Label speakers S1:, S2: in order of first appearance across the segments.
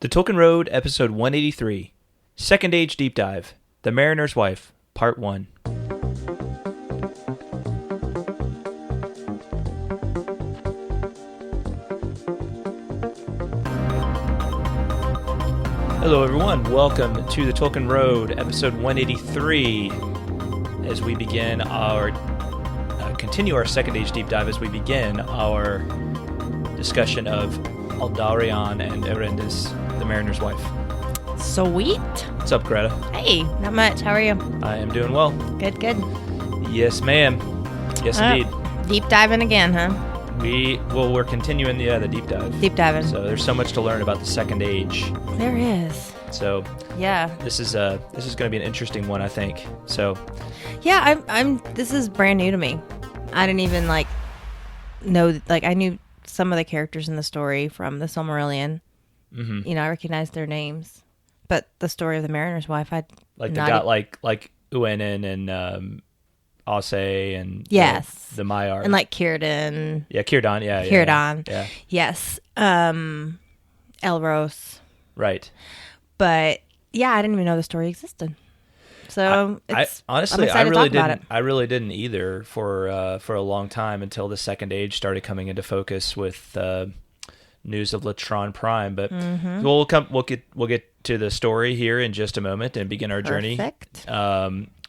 S1: The Tolkien Road, episode 183, Second Age Deep Dive, The Mariner's Wife, part 1. Hello everyone, welcome to the Tolkien Road, episode 183, as we begin our, continue our Second Age Deep Dive as we begin our discussion of Aldarion and Erendis, the Mariner's Wife.
S2: Sweet.
S1: What's up, Greta?
S2: Hey, not much. How are you?
S1: I am doing well.
S2: Good, good.
S1: Yes, ma'am. Yes, indeed.
S2: Deep diving again, huh?
S1: We're continuing the deep dive.
S2: Deep diving.
S1: So there's so much to learn about the Second Age.
S2: There is.
S1: So
S2: yeah,
S1: this is going to be an interesting one, I think. So
S2: yeah, I'm. This is brand new to me. I didn't even know. I knew some of the characters in the story from the Silmarillion. Mm-hmm. You know, I recognized their names, but the story of the Mariner's Wife, like Uenen and Ase and yes,
S1: the Maiar
S2: and Círdan.
S1: Yeah, Círdan. Yeah,
S2: Círdan.
S1: Yeah.
S2: Yes. Elros.
S1: Right.
S2: But yeah, I didn't even know the story existed. So
S1: honestly, I really didn't either for a long time until the Second Age started coming into focus with news of Latron Prime. But we'll get to the story here in just a moment and begin our journey.
S2: Perfect.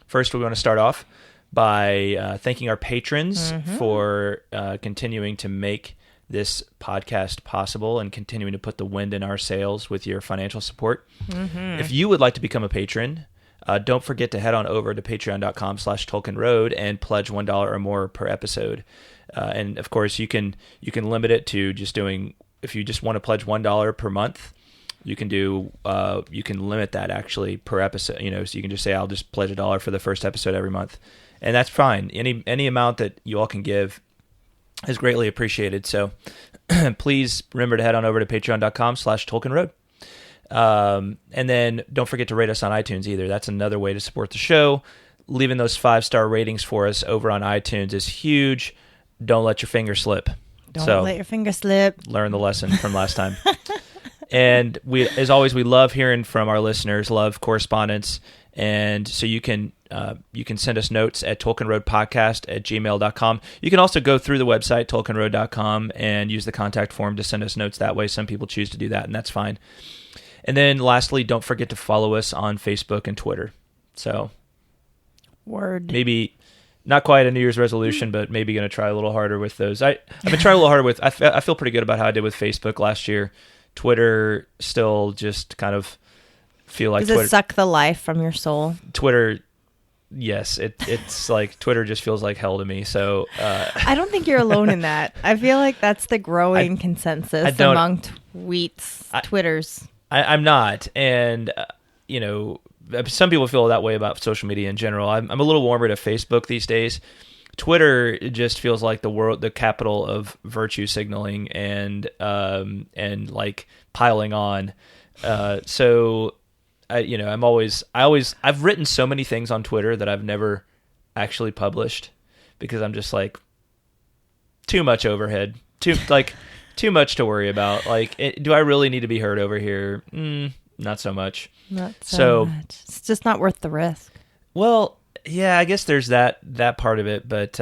S1: First, we want to start off by thanking our patrons for continuing to make this podcast possible and continuing to put the wind in our sails with your financial support. If you would like to become a patron, don't forget to head on over to patreon.com/TolkienRoad and pledge $1 or more per episode. And of course, you can limit it to just doing, if you just want to pledge $1 per month, you can limit that actually per episode. You know, so you can just say, I'll just pledge $1 for the first episode every month, and that's fine. Any amount that you all can give is greatly appreciated. So please remember to head on over to patreon.com/TolkienRoad. And then don't forget to rate us on iTunes either. That's another way to support the show. Leaving those 5-star ratings for us over on iTunes is huge. Don't let your finger slip.
S2: Don't let your finger slip.
S1: Learn the lesson from last time. And as always, we love hearing from our listeners, love correspondence. And so you can send us notes at tolkienroadpodcast@gmail.com. You can also go through the website, tolkienroad.com, and use the contact form to send us notes that way. Some people choose to do that, and that's fine. And then lastly, don't forget to follow us on Facebook and Twitter. So maybe not quite a New Year's resolution, but maybe going to try a little harder with those. I've been trying a little harder with, I feel pretty good about how I did with Facebook last year. Twitter still just kind of feel like
S2: Does it suck the life from your soul? Twitter,
S1: yes. It's like Twitter just feels like hell to me. So
S2: I don't think you're alone in that. I feel like that's the growing consensus among Twitters.
S1: I'm not, and some people feel that way about social media in general. I'm a little warmer to Facebook these days. Twitter just feels like the capital of virtue signaling and like piling on. So I've written so many things on Twitter that I've never actually published because I'm just like too much overhead, too much to worry about. Like, do I really need to be heard over here? Not so much.
S2: Not so much. It's just not worth the risk.
S1: Well, yeah, I guess there's that part of it, but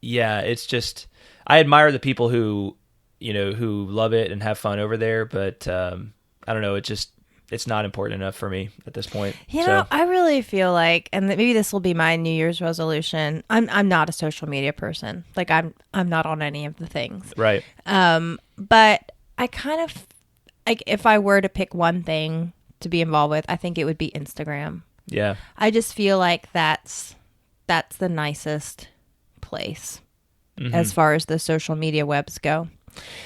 S1: yeah, it's just I admire the people who love it and have fun over there, but I don't know, it's not important enough for me at this point.
S2: I really feel like, and maybe this will be my New Year's resolution, I'm not a social media person. Like I'm not on any of the things.
S1: Right.
S2: But I kind of, like, if I were to pick one thing to be involved with, I think it would be Instagram.
S1: Yeah.
S2: I just feel like that's the nicest place as far as the social media webs go.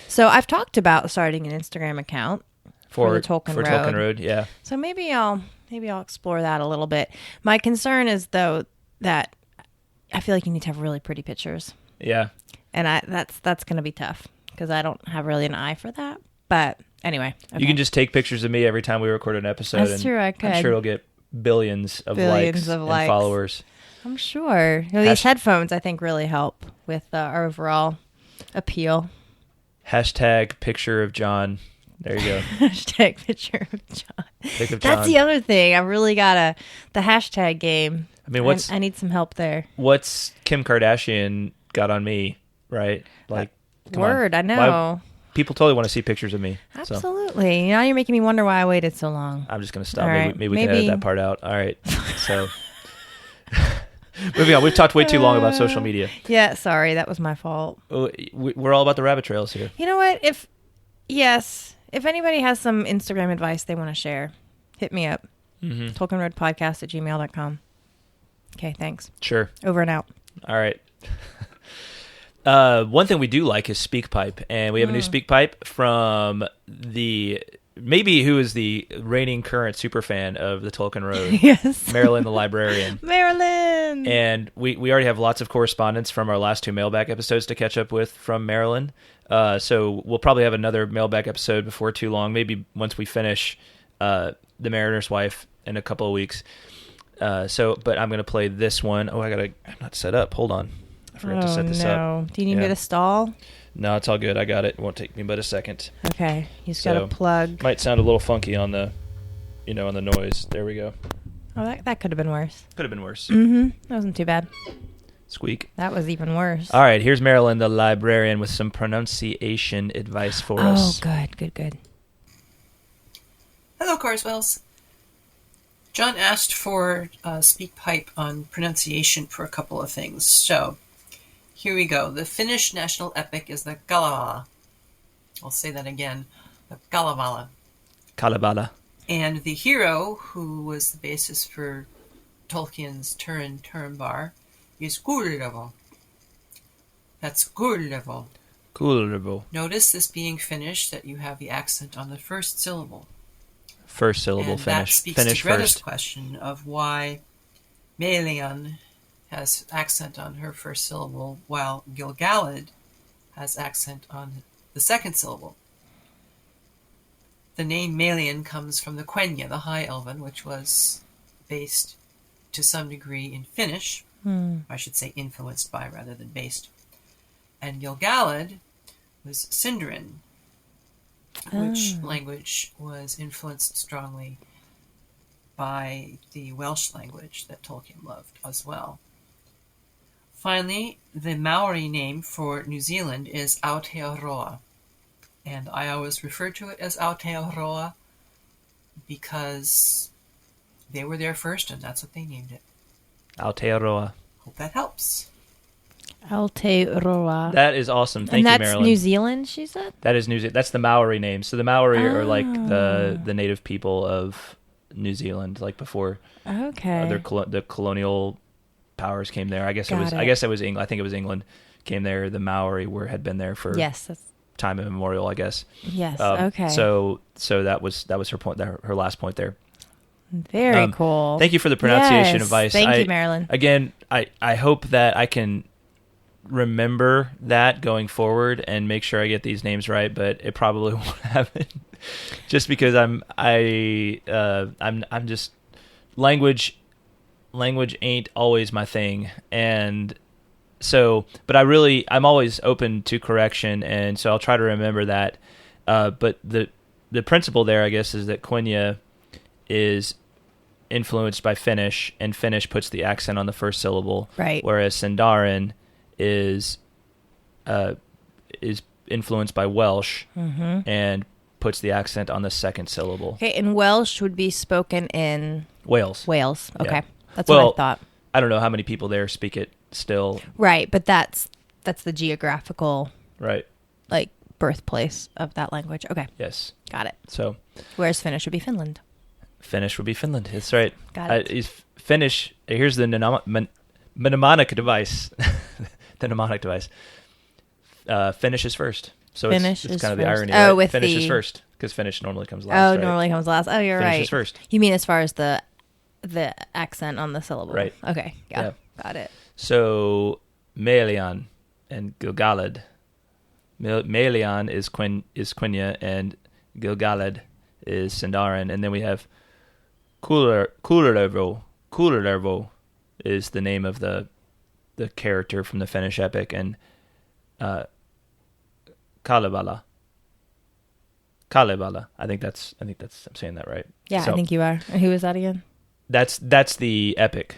S2: So I've talked about starting an Instagram account for the Tolkien Road.
S1: Yeah.
S2: So maybe I'll explore that a little bit. My concern is though that I feel like you need to have really pretty pictures.
S1: Yeah.
S2: And that's going to be tough because I don't have really an eye for that. But anyway, okay.
S1: You can just take pictures of me every time we record an episode.
S2: That's true. I could.
S1: I'm sure it'll get billions of likes and followers.
S2: I'm sure. These headphones, I think, really help with our overall appeal.
S1: Hashtag picture of John There you go.
S2: Hashtag picture of John.
S1: Pick of
S2: That's
S1: John.
S2: the other thing. I really gotta the hashtag game.
S1: I mean,
S2: I need some help there.
S1: what's Kim Kardashian got on me, right? Like, come
S2: Word,
S1: on.
S2: I know.
S1: People totally want to see pictures of me. So
S2: Absolutely. Now you're making me wonder why I waited so long.
S1: I'm just going to stop.
S2: All
S1: Maybe,
S2: right.
S1: maybe we can edit that part out. All right. So moving on. We've talked way too long about social media.
S2: Yeah, sorry, that was my fault.
S1: We're all about the rabbit trails here.
S2: You know what? If anybody has some Instagram advice they want to share, hit me up. TolkienRoadPodcast@gmail.com. Okay, thanks.
S1: Sure.
S2: Over and out.
S1: All right. One thing we do like is SpeakPipe, and we have a new SpeakPipe from who is the reigning current super fan of the Tolkien Road,
S2: Yes.
S1: Marilyn the librarian.
S2: Marilyn!
S1: And we already have lots of correspondence from our last 2 mailbag episodes to catch up with from Marilyn. So we'll probably have another mailbag episode before too long, maybe once we finish The Mariner's Wife in a couple of weeks. But I'm going to play this one. I'm not set up. Hold on. I forgot to set this up.
S2: Do you need me to stall?
S1: No, it's all good. I got it. It won't take me but a second.
S2: Okay. You just got to plug.
S1: Might sound a little funky on the noise. There we go.
S2: Oh, that could have been worse.
S1: Could have been worse.
S2: Mm-hmm. That wasn't too bad.
S1: Squeak.
S2: That was even worse.
S1: All right. Here's Marilyn, the librarian, with some pronunciation advice for us.
S2: Oh, good.
S3: Hello, Carswells. John asked for SpeakPipe on pronunciation for a couple of things. So, here we go. The Finnish national epic is the Kalevala. I'll say that again. The Kalevala.
S1: Kalevala.
S3: And the hero, who was the basis for Tolkien's Turin Turambar, is Kullervo. That's Kullervo.
S1: Kullervo.
S3: Notice this being Finnish that you have the accent on the first syllable.
S1: First syllable,
S3: and
S1: Finnish.
S3: That speaks
S1: Finnish
S3: to Greta's
S1: first.
S3: question of why Melian has accent on her first syllable, while Gil-galad has accent on the second syllable. The name Melian comes from the Quenya, the High Elven, which was based to some degree in Finnish. I should say influenced by rather than based. And Gil-galad was Sindarin, which language was influenced strongly by the Welsh language that Tolkien loved as well. Finally, the Maori name for New Zealand is Aotearoa, and I always refer to it as Aotearoa because they were there first and that's what they named it.
S1: Aotearoa.
S3: Hope that helps.
S2: Aotearoa.
S1: That is awesome. Thank you, Marilyn.
S2: And that's New Zealand, she said?
S1: That is New Zealand. That's the Maori name. So the Maori are like the native people of New Zealand, like before.
S2: Okay.
S1: The colonial powers came there. I guess it was England. I think it was England came there. The Maori had been there for time immemorial, I guess.
S2: Yes. Okay.
S1: So that was her point. Her last point there.
S2: Very cool.
S1: Thank you for the pronunciation advice.
S2: Thank you, Marilyn.
S1: Again, I hope that I can remember that going forward and make sure I get these names right, but it probably won't happen just because I'm just language ain't always my thing. And so, but I'm always open to correction. And so I'll try to remember that. But the principle there, I guess, is that Quenya is influenced by Finnish, and Finnish puts the accent on the first syllable.
S2: Right.
S1: Whereas Sindarin is influenced by Welsh and puts the accent on the second syllable.
S2: Okay, and Welsh would be spoken in
S1: Wales.
S2: Okay.
S1: Yeah.
S2: That's what I thought.
S1: I don't know how many people there speak it still.
S2: Right, but that's the geographical
S1: Right.
S2: like birthplace of that language. Okay.
S1: Yes.
S2: Got it.
S1: So
S2: whereas Finnish would be Finland.
S1: Finnish would be Finland. That's right.
S2: Got it.
S1: Finnish. Here's the mnemonic device. The mnemonic device. Finnish is first. So
S2: Finnish
S1: it's
S2: is
S1: kind of the
S2: first.
S1: irony.
S2: Oh,
S1: right?
S2: with
S1: Finnish
S2: the-
S1: is first because Finnish normally comes last.
S2: Oh,
S1: right?
S2: normally comes last. Oh, you're
S1: Finnish
S2: right.
S1: is first.
S2: You mean as far as the accent on the syllable?
S1: Right.
S2: Okay. Yeah. Got it.
S1: So Melian and Gil-galad. Melian is Quenya and Gil-galad is Sindarin, and then we have Kullervo. Kullervo is the name of the character from the Finnish epic, and Kalevala Kalevala. I think I'm saying that right.
S2: Yeah,
S1: So
S2: I think you are. Who is that again?
S1: that's the epic.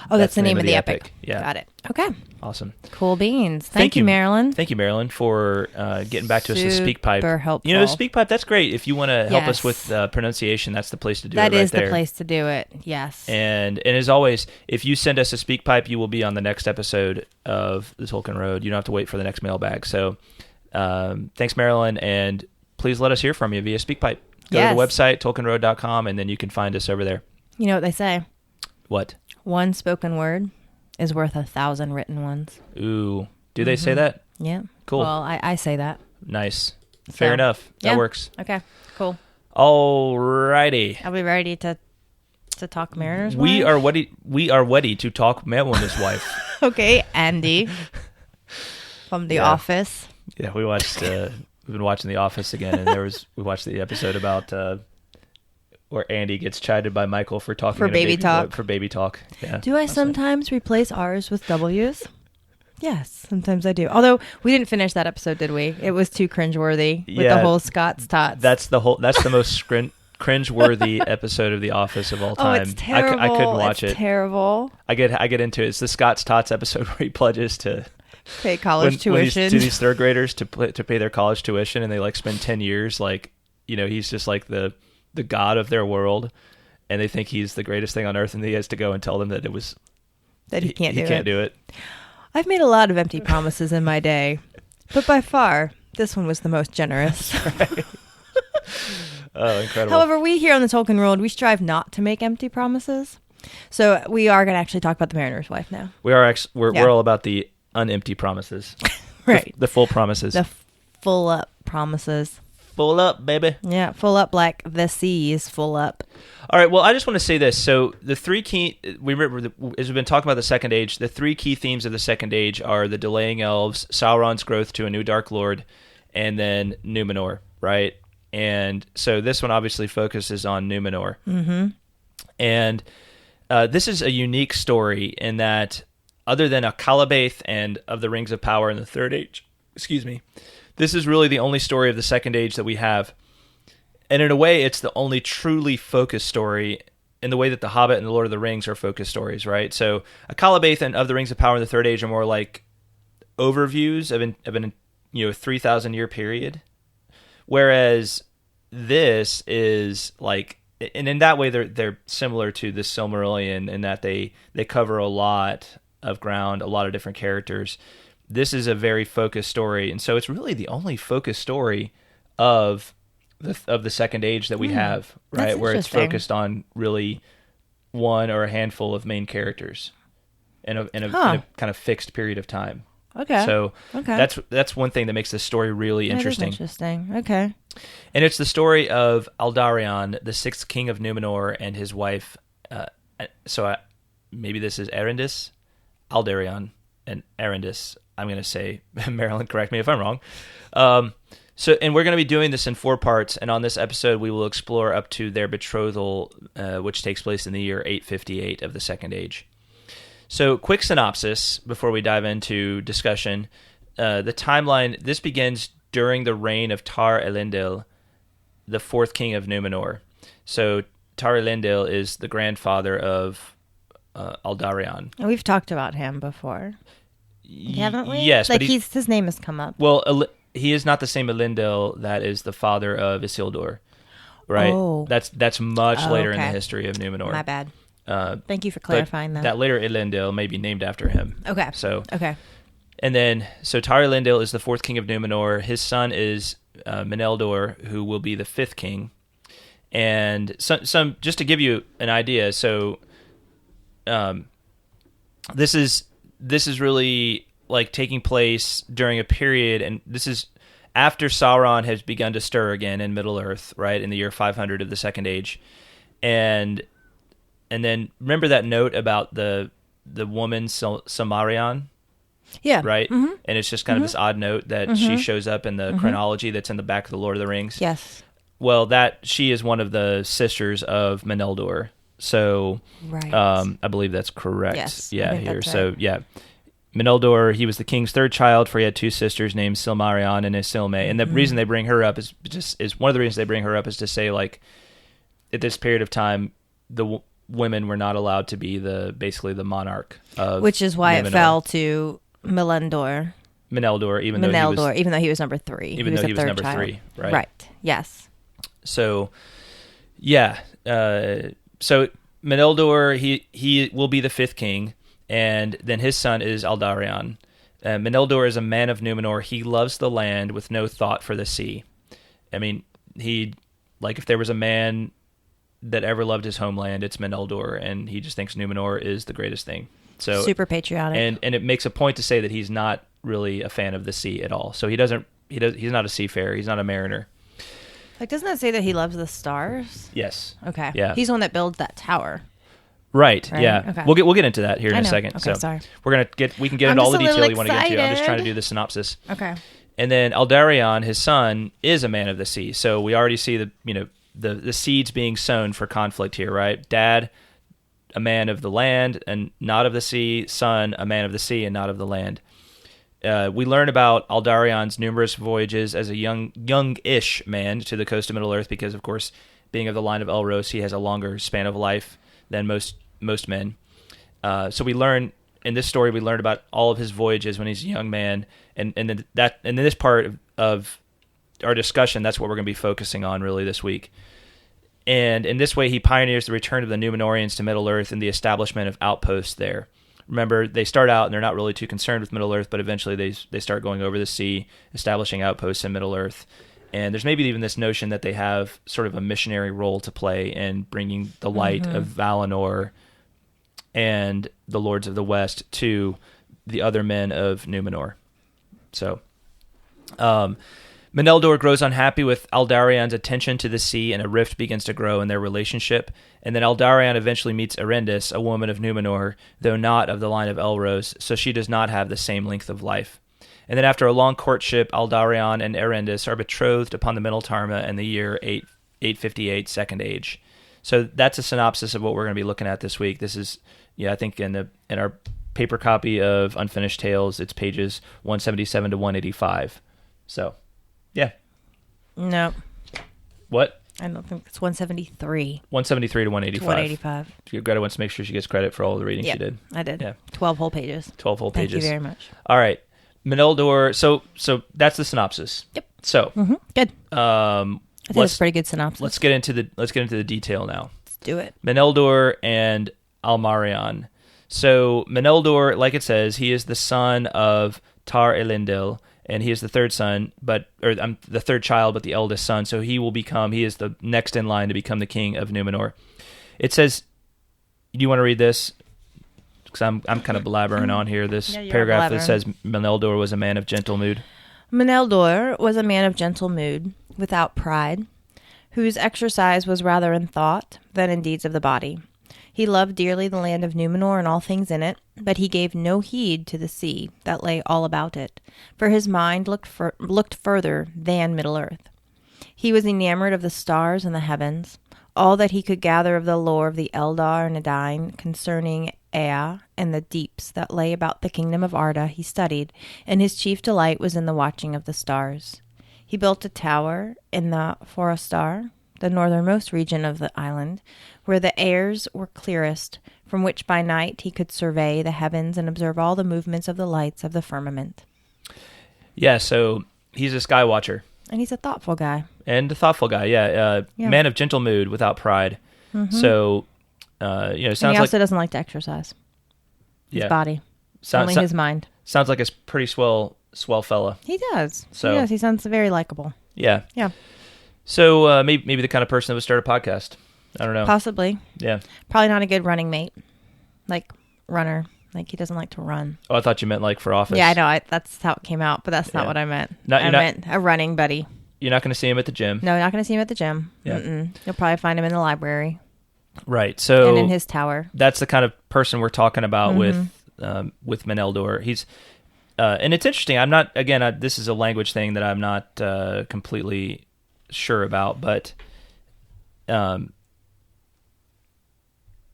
S2: Oh, that's the name of the epic.
S1: Yeah.
S2: Got it. Okay.
S1: Awesome.
S2: Cool beans. Thank you, Marilyn.
S1: Thank you, Marilyn, for getting back to us with SpeakPipe.
S2: Super helpful.
S1: You know, SpeakPipe, that's great. If you want to help us
S2: Yes.
S1: with pronunciation, that's the place to do
S2: That
S1: it right
S2: is
S1: there.
S2: the place to do it. Yes.
S1: And as always, if you send us a SpeakPipe, you will be on the next episode of the Tolkien Road. You don't have to wait for the next mailbag. So thanks, Marilyn, and please let us hear from you via SpeakPipe. Go to the website, tolkienroad.com, and then you can find us over there.
S2: You know what they say?
S1: What?
S2: One spoken word is worth 1,000 written ones.
S1: Ooh. Do they say that?
S2: Yeah.
S1: Cool.
S2: Well, I say that.
S1: Nice. Fair enough. That
S2: yeah.
S1: works.
S2: Okay. Cool.
S1: Alrighty.
S2: Are we ready to talk Mariner's
S1: We
S2: wife?
S1: are ready to talk Mariner's wife.
S2: Okay, Andy from The Office.
S1: Yeah, we watched. We've been watching The Office again, and we watched the episode about where Andy gets chided by Michael for talking
S2: For baby talk.
S1: For baby talk. Yeah.
S2: Do I sometimes replace R's with W's? Yes, sometimes I do. Although we didn't finish that episode, did we? It was too cringeworthy with the whole Scott's tots.
S1: That's the most cringeworthy episode of The Office of all time.
S2: Oh, it's terrible.
S1: I couldn't watch it.
S2: Terrible.
S1: I get into it. It's the Scott's Tots episode where he pledges to
S2: pay college tuition
S1: to these third graders to pay their college tuition, and they like spend 10 years he's just like the god of their world, and they think he's the greatest thing on earth, and he has to go and tell them that
S2: he can't
S1: do it.
S2: I've made a lot of empty promises in my day, but by far this one was the most generous.
S1: Right. Oh, incredible.
S2: However, we here on the Tolkien World, we strive not to make empty promises. So we are going to actually talk about the Mariner's wife now.
S1: We're all about the unempty promises.
S2: Right.
S1: The full promises.
S2: The full up promises.
S1: Full up, baby.
S2: Yeah, full up like the sea is full up.
S1: All right, well, I just want to say this. So the three key, as we've been talking about the Second Age, the three key themes of the Second Age are the delaying elves, Sauron's growth to a new Dark Lord, and then Númenor, right? And so this one obviously focuses on Númenor. Mm-hmm. And this is a unique story in that other than a Calabaith and of the Rings of Power in the Third Age, this is really the only story of the Second Age that we have. And in a way, it's the only truly focused story in the way that The Hobbit and The Lord of the Rings are focused stories, right? So a Calabaith and of the Rings of Power in the Third Age are more like overviews of an 3,000 year period. Whereas this is like, and in that way, they're similar to the Silmarillion in that they cover a lot of ground, a lot of different characters. This is a very focused story, and so it's really the only focused story of the Second Age that we have, right? Where it's focused on really one or a handful of main characters in a kind of fixed period of time.
S2: Okay.
S1: So that's one thing that makes this story really interesting.
S2: That is interesting. Okay.
S1: And it's the story of Aldarion, the sixth king of Númenor, and his wife. Maybe this is Erendis, Aldarion, and Erendis. I'm going to say, Marilyn, correct me if I'm wrong. And we're going to be doing this in 4 parts, and on this episode we will explore up to their betrothal, which takes place in the year 858 of the Second Age. So, quick synopsis before we dive into discussion. The timeline, this begins during the reign of Tar Elendil, the 4th king of Númenor. So, Tar Elendil is the grandfather of Aldarion.
S2: And we've talked about him before. Haven't we?
S1: Yes.
S2: Like his name has come up.
S1: Well, he is not the same Elendil that is the father of Isildur, right?
S2: Oh.
S1: That's much later in the history of Númenor.
S2: My bad. Thank you for clarifying that.
S1: That later Elendil may be named after him.
S2: Okay.
S1: Okay. And then, Tar Elendil is the 4th king of Númenor. His son is Meneldor, who will be the 5th king. And some just to give you an idea, this is really like taking place during a period, and this is after Sauron has begun to stir again in Middle-earth, right, in the year 500 of the Second Age. And then remember that note about the woman Samarion?
S2: Yeah.
S1: Right? Mm-hmm. And it's just kind of this odd note that she shows up in the chronology that's in the back of the Lord of the Rings.
S2: Yes.
S1: Well, she is one of the sisters of Meneldor. So
S2: right.
S1: I believe that's correct.
S2: Yes,
S1: yeah, here. Right. So yeah. Meneldor, he was the king's third child, for he had two sisters named Silmarion and Isilme. And the reason they bring her up is one of the reasons they bring her up is to say, like, at this period of time, the women were not allowed to be basically the monarch of
S2: which is why
S1: Númenor.
S2: it fell to Meneldor,
S1: even though he was
S2: number 3.
S1: Even though he was number 3, right?
S2: Right. Yes.
S1: So, yeah. So Meneldor, he will be the 5th king, and then his son is Aldarion. Meneldor is a man of Númenor. He loves the land with no thought for the sea. I mean, if there was a man that ever loved his homeland, it's Meneldor, and he just thinks Númenor is the greatest thing. So
S2: super patriotic.
S1: And it makes a point to say that he's not really a fan of the sea at all. So he's not a seafarer. He's not a mariner.
S2: Like, doesn't it say that he loves the stars?
S1: Yes.
S2: Okay.
S1: Yeah.
S2: He's the one that builds that tower.
S1: Right. Yeah.
S2: Okay.
S1: We'll get into that here in a second.
S2: Okay,
S1: So
S2: sorry.
S1: we can get into all the detail you want to get into. I'm just trying to do the synopsis.
S2: Okay.
S1: And then Aldarion, his son, is a man of the sea. So we already see the seeds being sown for conflict here, right? Dad, a man of the land and not of the sea. Son, a man of the sea and not of the land. We learn about Aldarion's numerous voyages as a young-ish man to the coast of Middle-earth because, of course, being of the line of Elros, he has a longer span of life than most men. So we learn in this story, we learned about all of his voyages when he's a young man, and in this part of our discussion, that's what we're going to be focusing on really this week. And in this way, he pioneers the return of the Númenorians to Middle-earth and the establishment of outposts there. Remember, they start out and they're not really too concerned with Middle-earth, but eventually they start going over the sea, establishing outposts in Middle-earth. And there's maybe even this notion that they have sort of a missionary role to play in bringing the light of Valinor and the Lords of the West to the other men of Númenor. So, Meneldor grows unhappy with Aldarion's attention to the sea, and a rift begins to grow in their relationship. And then Aldarion eventually meets Erendis, a woman of Númenor, though not of the line of Elros, so she does not have the same length of life. And then after a long courtship, Aldarion and Erendis are betrothed upon the Middle Tarma in the year 858 Second Age. So that's a synopsis of what we're going to be looking at this week. This is, I think in our paper copy of Unfinished Tales, it's pages 177 to 185. So, yeah.
S2: No.
S1: What?
S2: I don't think it's 173.
S1: 173 to 185.
S2: 185.
S1: Greta wants to make sure she gets credit for all the reading she did.
S2: I did.
S1: Yeah.
S2: 12 whole pages.
S1: 12 whole pages.
S2: Thank you very much.
S1: All right. Meneldor. So that's the synopsis.
S2: Yep.
S1: So
S2: good. I think it's a pretty good synopsis.
S1: Let's get into the detail now.
S2: Let's do it.
S1: Meneldor and Almarion. So Meneldor, like it says, he is the son of Tar Elendil, and he is the third son, the third child, but the eldest son. So he is the next in line to become the king of Númenor. It says, do you want to read this? Because I'm kind of blabbering on here. This paragraph that says Meneldor was a man of gentle mood.
S2: Meneldor was a man of gentle mood, without pride, whose exercise was rather in thought than in deeds of the body. He loved dearly the land of Númenor and all things in it, but he gave no heed to the sea that lay all about it, for his mind looked further than Middle-earth. He was enamored of the stars and the heavens, all that he could gather of the lore of the Eldar and Edain concerning Ea and the deeps that lay about the kingdom of Arda he studied, and his chief delight was in the watching of the stars. He built a tower in the Forastar, the northernmost region of the island, where the airs were clearest, from which by night he could survey the heavens and observe all the movements of the lights of the firmament.
S1: Yeah, so he's a sky watcher.
S2: And he's a thoughtful guy.
S1: And a thoughtful guy, yeah. Man of gentle mood, without pride. Mm-hmm. So, sounds like...
S2: And he also doesn't like to exercise. His body. Only his mind.
S1: Sounds like a pretty swell fella.
S2: He does. He sounds very likable.
S1: Yeah.
S2: Yeah.
S1: So, maybe the kind of person that would start a podcast. I don't know.
S2: Possibly.
S1: Yeah.
S2: Probably not a good running mate. Like, runner. Like, he doesn't like to run.
S1: Oh, I thought you meant like for office.
S2: Yeah, I know. That's how it came out, but that's not what I meant. I meant a running buddy.
S1: You're not going to see him at the gym.
S2: No, you're not going to see him at the gym. Yeah. You'll probably find him in the library.
S1: Right. So
S2: and in his tower.
S1: That's the kind of person we're talking about with Meneldor. He's and it's interesting. I'm not this is a language thing that I'm not completely sure about, but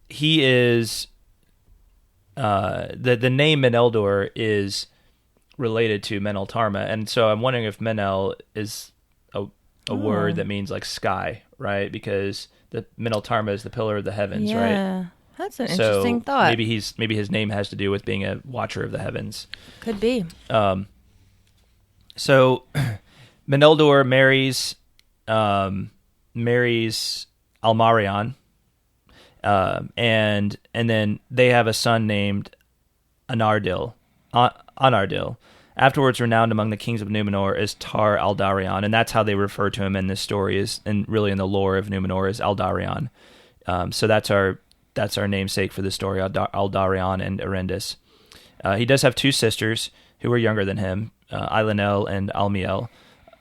S1: he is the name Meneldor is related to Menel Tarma, and so I'm wondering if Menel is a word that means like sky, right? Because the Menel Tarma is the pillar of the heavens, right?
S2: Yeah, that's an interesting thought.
S1: Maybe his name has to do with being a watcher of the heavens.
S2: Could be.
S1: So Meneldor marries Almarion, and then they have a son named Anardil. Afterwards renowned among the kings of Númenor as Tar Aldarion, and that's how they refer to him in this story, and really in the lore of Númenor, is Aldarion. So that's our namesake for the story, Aldarion and Erendis. He does have two sisters who are younger than him, Eilenel and Almiel,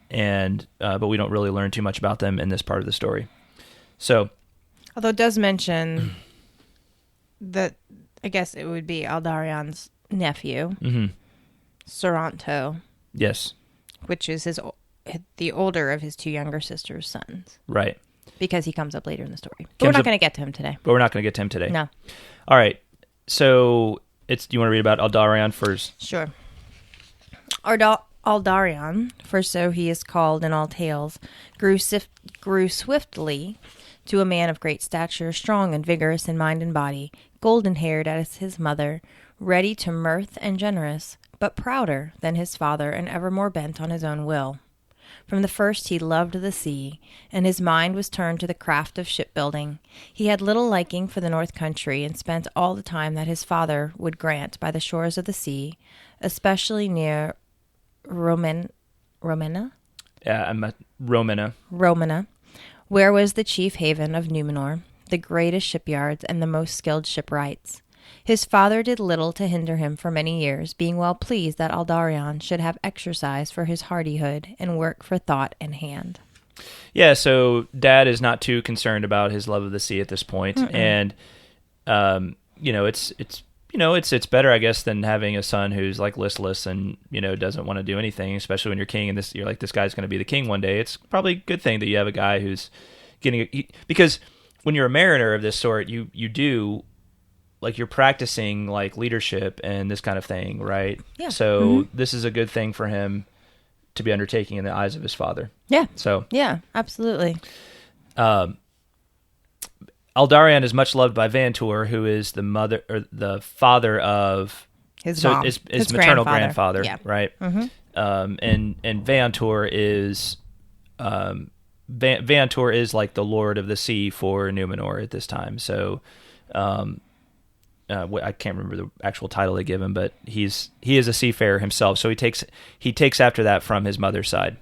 S1: but we don't really learn too much about them in this part of the story. So,
S2: although it does mention that, I guess it would be Aldarion's nephew.
S1: Mm-hmm.
S2: Soranto.
S1: Yes.
S2: Which is the older of his two younger sisters' sons.
S1: Right.
S2: Because he comes up later in the story. But we're not going to get to him today.
S1: No. All right. So, do you want to read about Aldarion first?
S2: Sure. Aldarion, for so he is called in all tales, grew swiftly to a man of great stature, strong and vigorous in mind and body, golden-haired as his mother, ready to mirth and generous, but prouder than his father and ever more bent on his own will. From the first he loved the sea, and his mind was turned to the craft of shipbuilding. He had little liking for the north country, and spent all the time that his father would grant by the shores of the sea, especially near Romena?
S1: Yeah, Romena,
S2: where was the chief haven of Númenor, the greatest shipyards and the most skilled shipwrights. His father did little to hinder him for many years, being well pleased that Aldarion should have exercise for his hardihood and work for thought and hand.
S1: Yeah, so Dad is not too concerned about his love of the sea at this point, and it's better, I guess, than having a son who's like listless and doesn't want to do anything, especially when you're king and you're like, this guy's going to be the king one day. It's probably a good thing that you have a guy who's because when you're a mariner of this sort, you do. Like you're practicing like leadership and this kind of thing, right?
S2: Yeah.
S1: So this is a good thing for him to be undertaking in the eyes of his father.
S2: Yeah.
S1: So
S2: yeah, absolutely.
S1: Aldarion is much loved by Vantur, who is the father of
S2: his mom.
S1: His maternal grandfather,
S2: yeah.
S1: right?
S2: Mm-hmm.
S1: And Vantur is Vantur is like the Lord of the Sea for Númenor at this time. So. I can't remember the actual title they give him, but he is a seafarer himself, so he takes after that from his mother's side.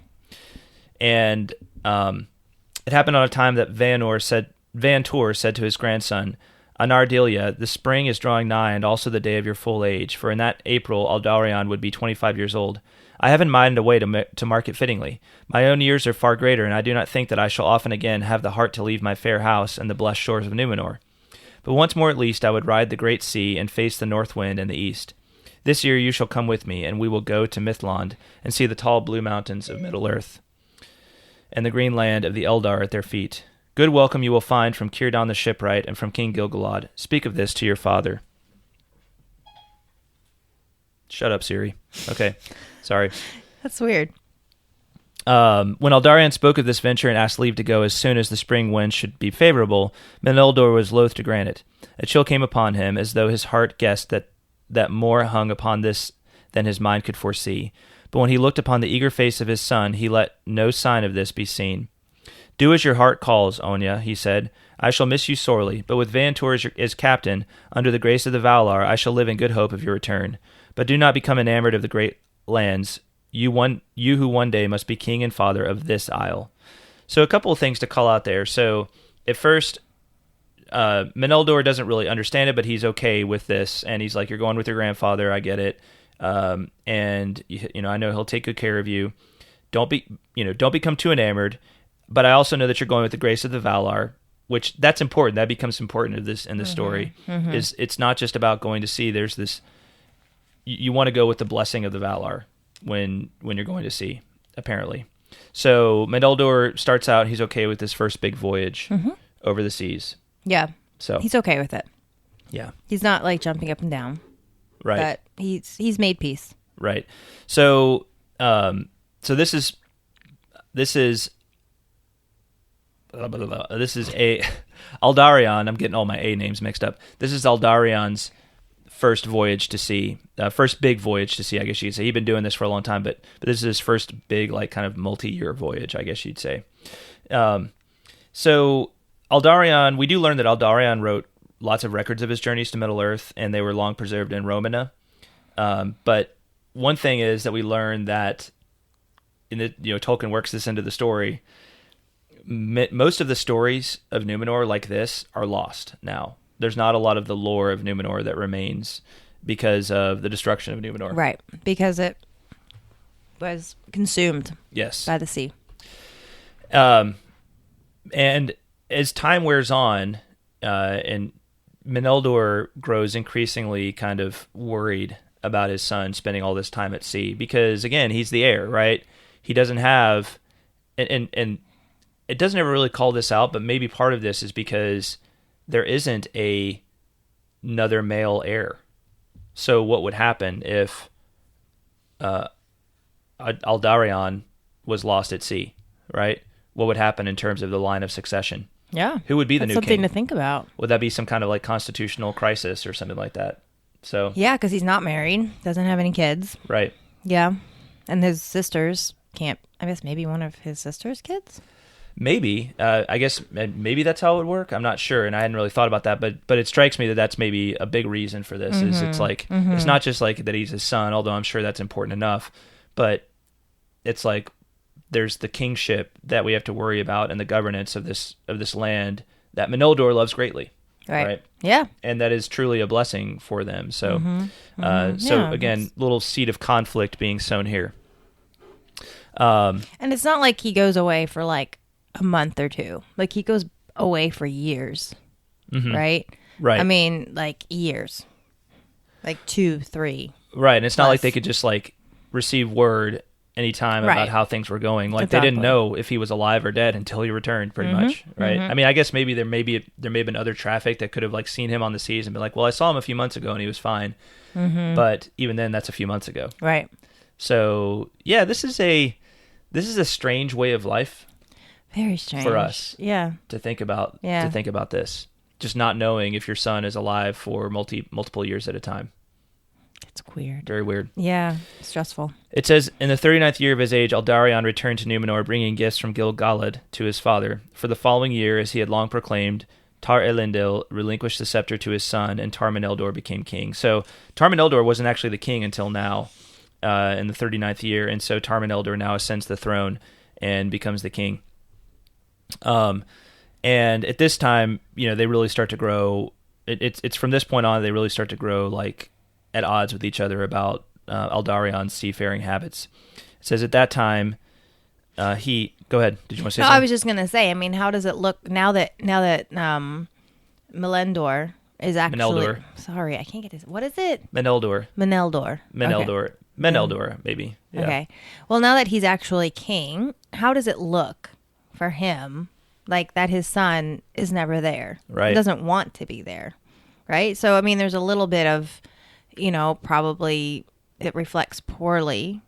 S1: And it happened on a time that Vantur said to his grandson, Anardilia, the spring is drawing nigh, and also the day of your full age, for in that April Aldarion would be 25 years old. I have in mind a way to mark it fittingly. My own years are far greater, and I do not think that I shall often again have the heart to leave my fair house and the blessed shores of Númenor. But once more at least I would ride the great sea and face the north wind and the east. This year you shall come with me, and we will go to Mithlond and see the tall blue mountains of Middle-earth and the green land of the Eldar at their feet. Good welcome you will find from Círdan the shipwright and from King Gil-galad. Speak of this to your father. Shut up, Siri. Okay, sorry.
S2: That's weird.
S1: When Aldarion spoke of this venture and asked leave to go as soon as the spring wind should be favorable, Meneldor was loath to grant it. A chill came upon him, as though his heart guessed that more hung upon this than his mind could foresee. But when he looked upon the eager face of his son, he let no sign of this be seen. Do as your heart calls, Onya, he said. I shall miss you sorely, but with Vantur as captain, under the grace of the Valar, I shall live in good hope of your return. But do not become enamored of the great lands, you who one day must be king and father of this isle. So a couple of things to call out there. So at first, Meneldor doesn't really understand it, but he's okay with this, and he's like, "You're going with your grandfather. I get it, and I know he'll take good care of you. Don't become too enamored. But I also know that you're going with the grace of the Valar, which that's important. That becomes important in this story. Mm-hmm. Is it's not just about going to sea. There's this. You want to go with the blessing of the Valar when you're going to sea, apparently. So Meneldor starts out, he's okay with this first big voyage over the seas.
S2: Yeah.
S1: So
S2: he's okay with it.
S1: Yeah.
S2: He's not like jumping up and down.
S1: Right.
S2: But he's made peace.
S1: Right. So this is a Aldarion. I'm getting all my A names mixed up. This is Aldarion's first voyage to sea, first big voyage to sea, I guess you'd say. He'd been doing this for a long time, but this is his first big, like, kind of multi-year voyage, I guess you'd say. So Aldarion, we do learn that Aldarion wrote lots of records of his journeys to Middle-earth, and they were long preserved in Romana. But one thing is that we learn that Tolkien works this into the story. Most of the stories of Númenor like this are lost now. There's not a lot of the lore of Númenor that remains because of the destruction of Númenor.
S2: Right, because it was consumed by the sea.
S1: And as time wears on, and Meneldor grows increasingly kind of worried about his son spending all this time at sea because, again, he's the heir, right? He doesn't have... And it doesn't ever really call this out, but maybe part of this is because there isn't another male heir. So what would happen if Aldarion was lost at sea, right? What would happen in terms of the line of succession?
S2: Yeah.
S1: Who would be the new king?
S2: Something to think about.
S1: Would that be some kind of like constitutional crisis or something like that? So
S2: yeah, because he's not married, doesn't have any kids.
S1: Right.
S2: Yeah. And his sisters can't, I guess maybe one of his sister's kids?
S1: Maybe. I guess maybe that's how it would work. I'm not sure, and I hadn't really thought about that, but it strikes me that that's maybe a big reason for this. Is it's like it's not just like that he's his son, although I'm sure that's important enough, but it's like there's the kingship that we have to worry about and the governance of this land that Meneldor loves greatly. Right.
S2: Yeah.
S1: And that is truly a blessing for them. So again, little seed of conflict being sown here.
S2: And it's not like he goes away for like a month or two. Like he goes away for years. Right?
S1: Right.
S2: I mean, like years. Like 2, 3.
S1: Right. And it's not like they could just like receive word anytime about how things were going. Like they didn't know if he was alive or dead until he returned, pretty much. Right. I mean, I guess maybe there may have been other traffic that could have like seen him on the seas and been like, well, I saw him a few months ago and he was fine. But even then, that's a few months ago.
S2: Right.
S1: So yeah, this is a strange way of life.
S2: Very strange
S1: for us.
S2: Yeah.
S1: To think about. To think about this, just not knowing if your son is alive for multiple years at a time.
S2: It's weird.
S1: Very weird.
S2: Yeah. Stressful.
S1: It says, in the 39th year of his age, Aldarion returned to Númenor, bringing gifts from Gil-galad to his father. For the following year, as he had long proclaimed, Tar Elendil relinquished the scepter to his son, and Tar Meneldor became king. So Tar Meneldor wasn't actually the king until now, in the 39th year, and so Tar Meneldor now ascends the throne and becomes the king. And at this time, they really start to grow. It's from this point on they really start to grow like at odds with each other about Aldarion's seafaring habits. It says at that time, go ahead. Did you want to say something?
S2: I was just gonna say. I mean, how does it look now that Melendor is actually?
S1: Meneldor.
S2: Sorry, I can't get this. What is it?
S1: Meneldor.
S2: Meneldor. Okay.
S1: Meneldor, maybe. Yeah.
S2: Okay. Well, now that he's actually king, how does it look for him? Like that his son is never there.
S1: Right.
S2: He doesn't want to be there. Right. So, I mean, there's a little bit of, probably it reflects poorly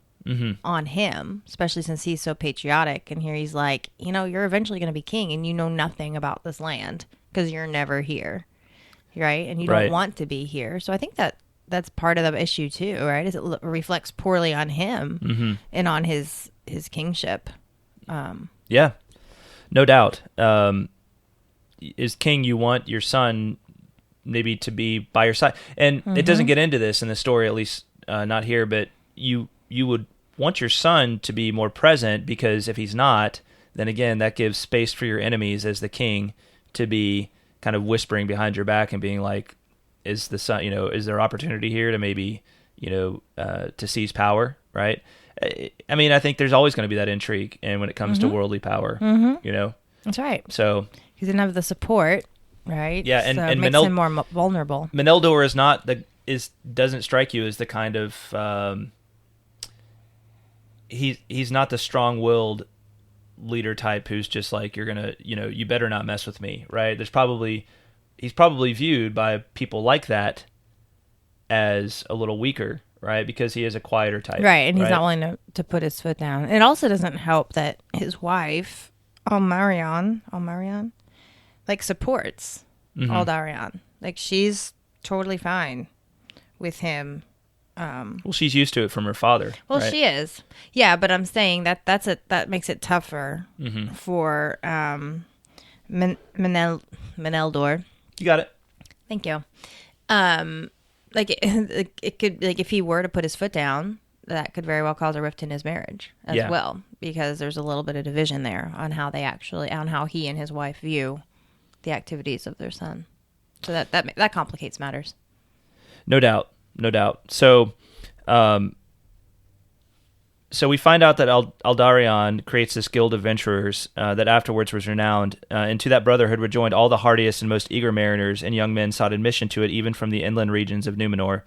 S2: on him, especially since he's so patriotic. And here he's like, you're eventually going to be king and you know nothing about this land because you're never here. Right. And you don't want to be here. So I think that's part of the issue too, right? Is it reflects poorly on him and on his kingship.
S1: Yeah. No doubt. As king, you want your son maybe to be by your side. And it doesn't get into this in the story, at least not here, but you would want your son to be more present because if he's not, then again, that gives space for your enemies as the king to be kind of whispering behind your back and being like, is the son, is there opportunity here to maybe, to seize power, right? I mean, I think there's always going to be that intrigue, and when it comes to worldly power,
S2: That's right.
S1: So
S2: he didn't have the support, right?
S1: Yeah, and
S2: so it
S1: and
S2: makes him more vulnerable.
S1: Meneldor doesn't strike you as the kind of he's not the strong-willed leader type who's just like you're gonna you better not mess with me, right? There's probably he's probably viewed by people like that as a little weaker, right? Because he is a quieter type.
S2: Right, and he's not willing to put his foot down. It also doesn't help that his wife, Aldarion, like, supports Aldarion. Like, she's totally fine with him.
S1: Well, she's used to it from her father.
S2: Well,
S1: right?
S2: she is. Yeah, but I'm saying that makes it tougher for Meneldor.
S1: You got it.
S2: Thank you. Like it could, like, if he were to put his foot down, that could very well cause a rift in his marriage as well, because there's a little bit of division there on how he and his wife view the activities of their son. So that complicates matters.
S1: No doubt. So, so we find out that Aldarion creates this guild of adventurers that afterwards was renowned, and to that brotherhood were joined all the hardiest and most eager mariners, and young men sought admission to it even from the inland regions of Númenor.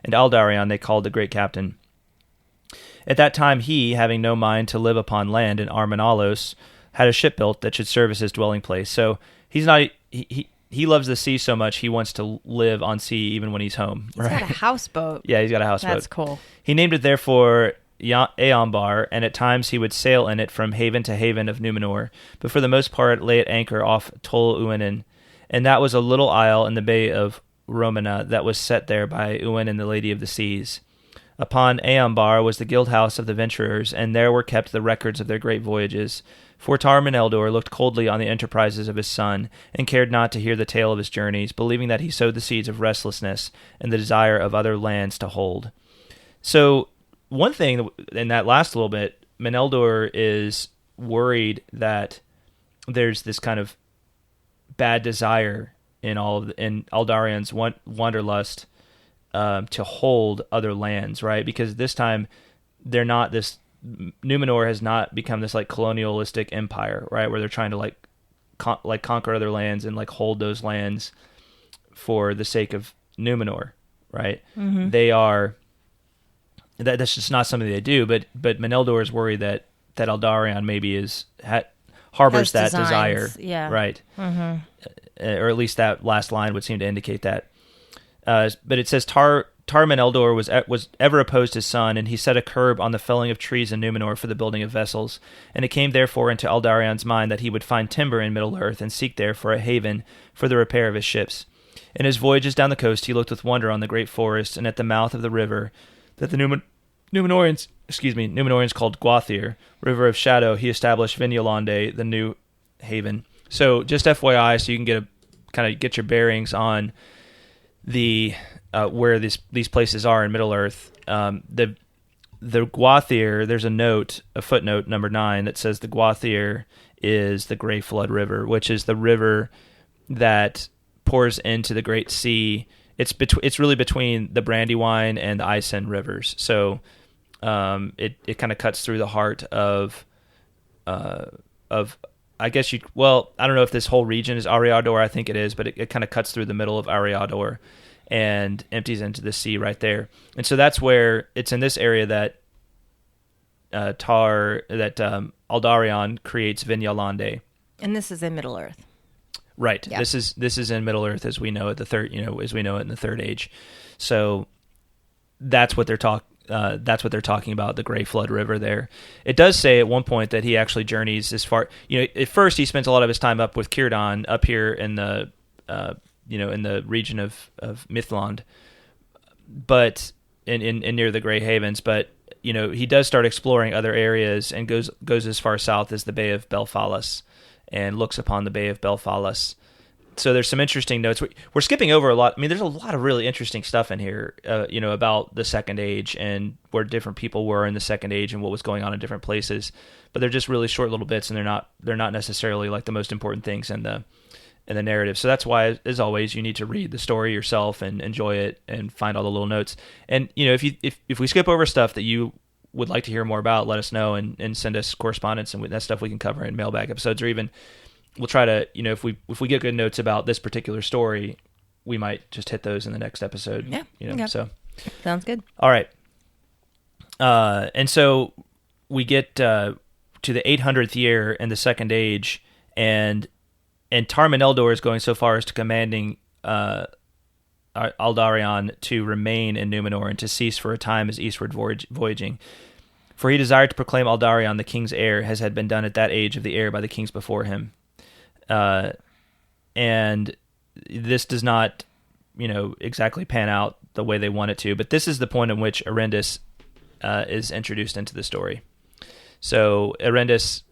S1: And Aldarion they called the great captain. At that time he, having no mind to live upon land in Armenalos, had a ship built that should serve as his dwelling place. So he's not... He loves the sea so much he wants to live on sea even when he's home.
S2: He's got a houseboat.
S1: Yeah, he's got a houseboat.
S2: That's cool.
S1: He named it therefore Eambar, and at times he would sail in it from haven to haven of Númenor, but for the most part lay at anchor off Tol Uinen, and that was a little isle in the bay of Romana that was set there by Uinen the Lady of the Seas. Upon Eambar was the guild house of the venturers, and there were kept the records of their great voyages. For Tar Meneldor looked coldly on the enterprises of his son, and cared not to hear the tale of his journeys, believing that he sowed the seeds of restlessness and the desire of other lands to hold. So, one thing in that last little bit, Meneldor is worried that there's this kind of bad desire in Aldarion's wanderlust to hold other lands, right? Because this time they're not this. Númenor has not become this like colonialistic empire, right? Where they're trying to like conquer other lands and like hold those lands for the sake of Númenor, right? Mm-hmm. They are. That's just not something they do. But Meneldor is worried that Aldarion maybe harbors that desire, right? Mm-hmm. Or at least that last line would seem to indicate that. But it says Tar Meneldor was ever opposed his son, and he set a curb on the felling of trees in Númenor for the building of vessels. And it came therefore into Aldarion's mind that he would find timber in Middle-earth and seek there for a haven for the repair of his ships. In his voyages down the coast, he looked with wonder on the great forest, and at the mouth of the river that the Númenorians called Gwathir, River of Shadow, he established Vinyalande, the new haven. So just FYI, so you can get your bearings on the where these places are in Middle-earth. The Gwathir, there's a footnote number 9 that says the Gwathir is the Grey Flood River, which is the river that pours into the Great Sea. It's really between the Brandywine and the Isen rivers. So it kind of cuts through the heart of I guess I don't know if this whole region is Ariador. I think it is, but it kind of cuts through the middle of Ariador and empties into the sea right there. And so that's where it's in this area that Aldarion creates Vinyalande.
S2: And this is in Middle-earth.
S1: Right.
S2: Yeah.
S1: This is in Middle-earth as we know it, as we know it in the Third Age. So that's what they're talking about, the Grey Flood River there. It does say at one point that he actually journeys as far, at first he spends a lot of his time up with Círdan up here in the in the region of Mithland, but in near the Grey Havens, but he does start exploring other areas and goes as far south as the Bay of Belfalas and looks upon the Bay of Belfalas. So there's some interesting notes. We're skipping over a lot. I mean, there's a lot of really interesting stuff in here, about the Second Age and where different people were in the Second Age and what was going on in different places. But they're just really short little bits, and they're not necessarily like the most important things in the narrative. So that's why, as always, you need to read the story yourself and enjoy it and find all the little notes. And if we skip over stuff that you would like to hear more about, let us know and send us correspondence, and that's stuff we can cover in mailbag episodes, or even we'll try to, if we get good notes about this particular story, we might just hit those in the next episode.
S2: Yeah. Okay.
S1: So
S2: sounds good.
S1: All right. And so we get to the 800th year in the Second Age, and and Tarmin Eldor is going so far as to commanding Aldarion to remain in Númenor and to cease for a time his eastward voyaging. For he desired to proclaim Aldarion the king's heir, as had been done at that age of the heir by the kings before him. And this does not, exactly pan out the way they want it to, but this is the point in which Erendis is introduced into the story. So Erendis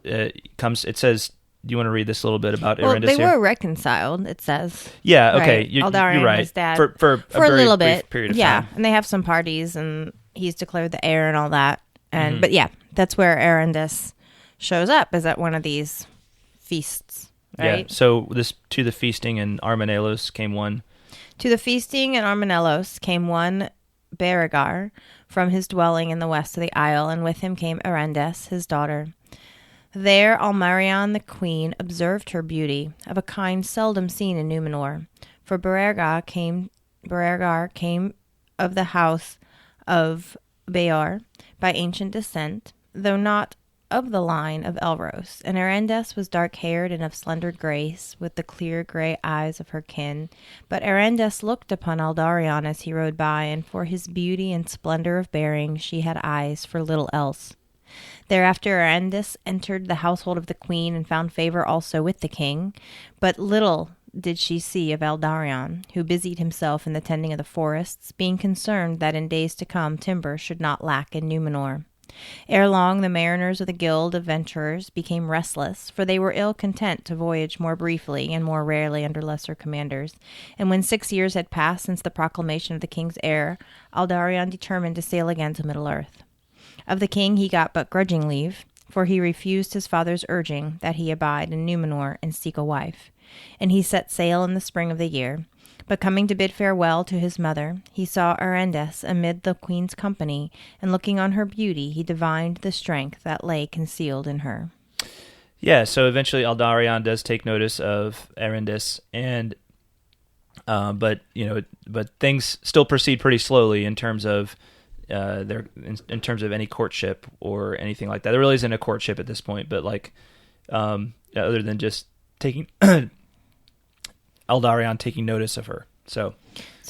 S1: comes, it says, do you want to read this a little bit about Erendis
S2: they
S1: here?
S2: were reconciled, it says.
S1: Yeah, okay.
S2: Right.
S1: You're
S2: Aldarion,
S1: right.
S2: his dad,
S1: for
S2: a little
S1: brief
S2: bit.
S1: period of time.
S2: And they have some parties, and he's declared the heir and all that. And But yeah, that's where Erendis shows up, is at one of these feasts, right?
S1: Yeah, so to the feasting in Armanelos came one.
S2: To the feasting in Armanelos came one Beregar from his dwelling in the west of the isle, and with him came Erendis, his daughter. There Almarion the queen observed her beauty, of a kind seldom seen in Númenor. For Beregar came of the house of Beor by ancient descent, though not of the line of Elros, and Erendis was dark-haired and of slender grace, with the clear grey eyes of her kin. But Erendis looked upon Aldarion as he rode by, and for his beauty and splendour of bearing she had eyes for little else. Thereafter Erendis entered the household of the queen, and found favour also with the king, but little did she see of Aldarion, who busied himself in the tending of the forests, being concerned that in days to come timber should not lack in Númenor. Ere long the mariners of the guild of venturers became restless, for they were ill content to voyage more briefly and more rarely under lesser commanders. And when 6 years had passed since the proclamation of the king's heir, Aldarion determined to sail again to Middle-earth. Of the king he got but grudging leave, for he refused his father's urging that he abide in Númenor and seek a wife. And he set sail in the spring of the year. But coming to bid farewell to his mother, he saw Erendis amid the queen's company, and looking on her beauty, he divined the strength that lay concealed in her.
S1: Yeah, so eventually Aldarion does take notice of Erendis, and but things still proceed pretty slowly in terms of in terms of any courtship or anything like that. There really isn't a courtship at this point, but other than just taking Aldarion taking notice of her. So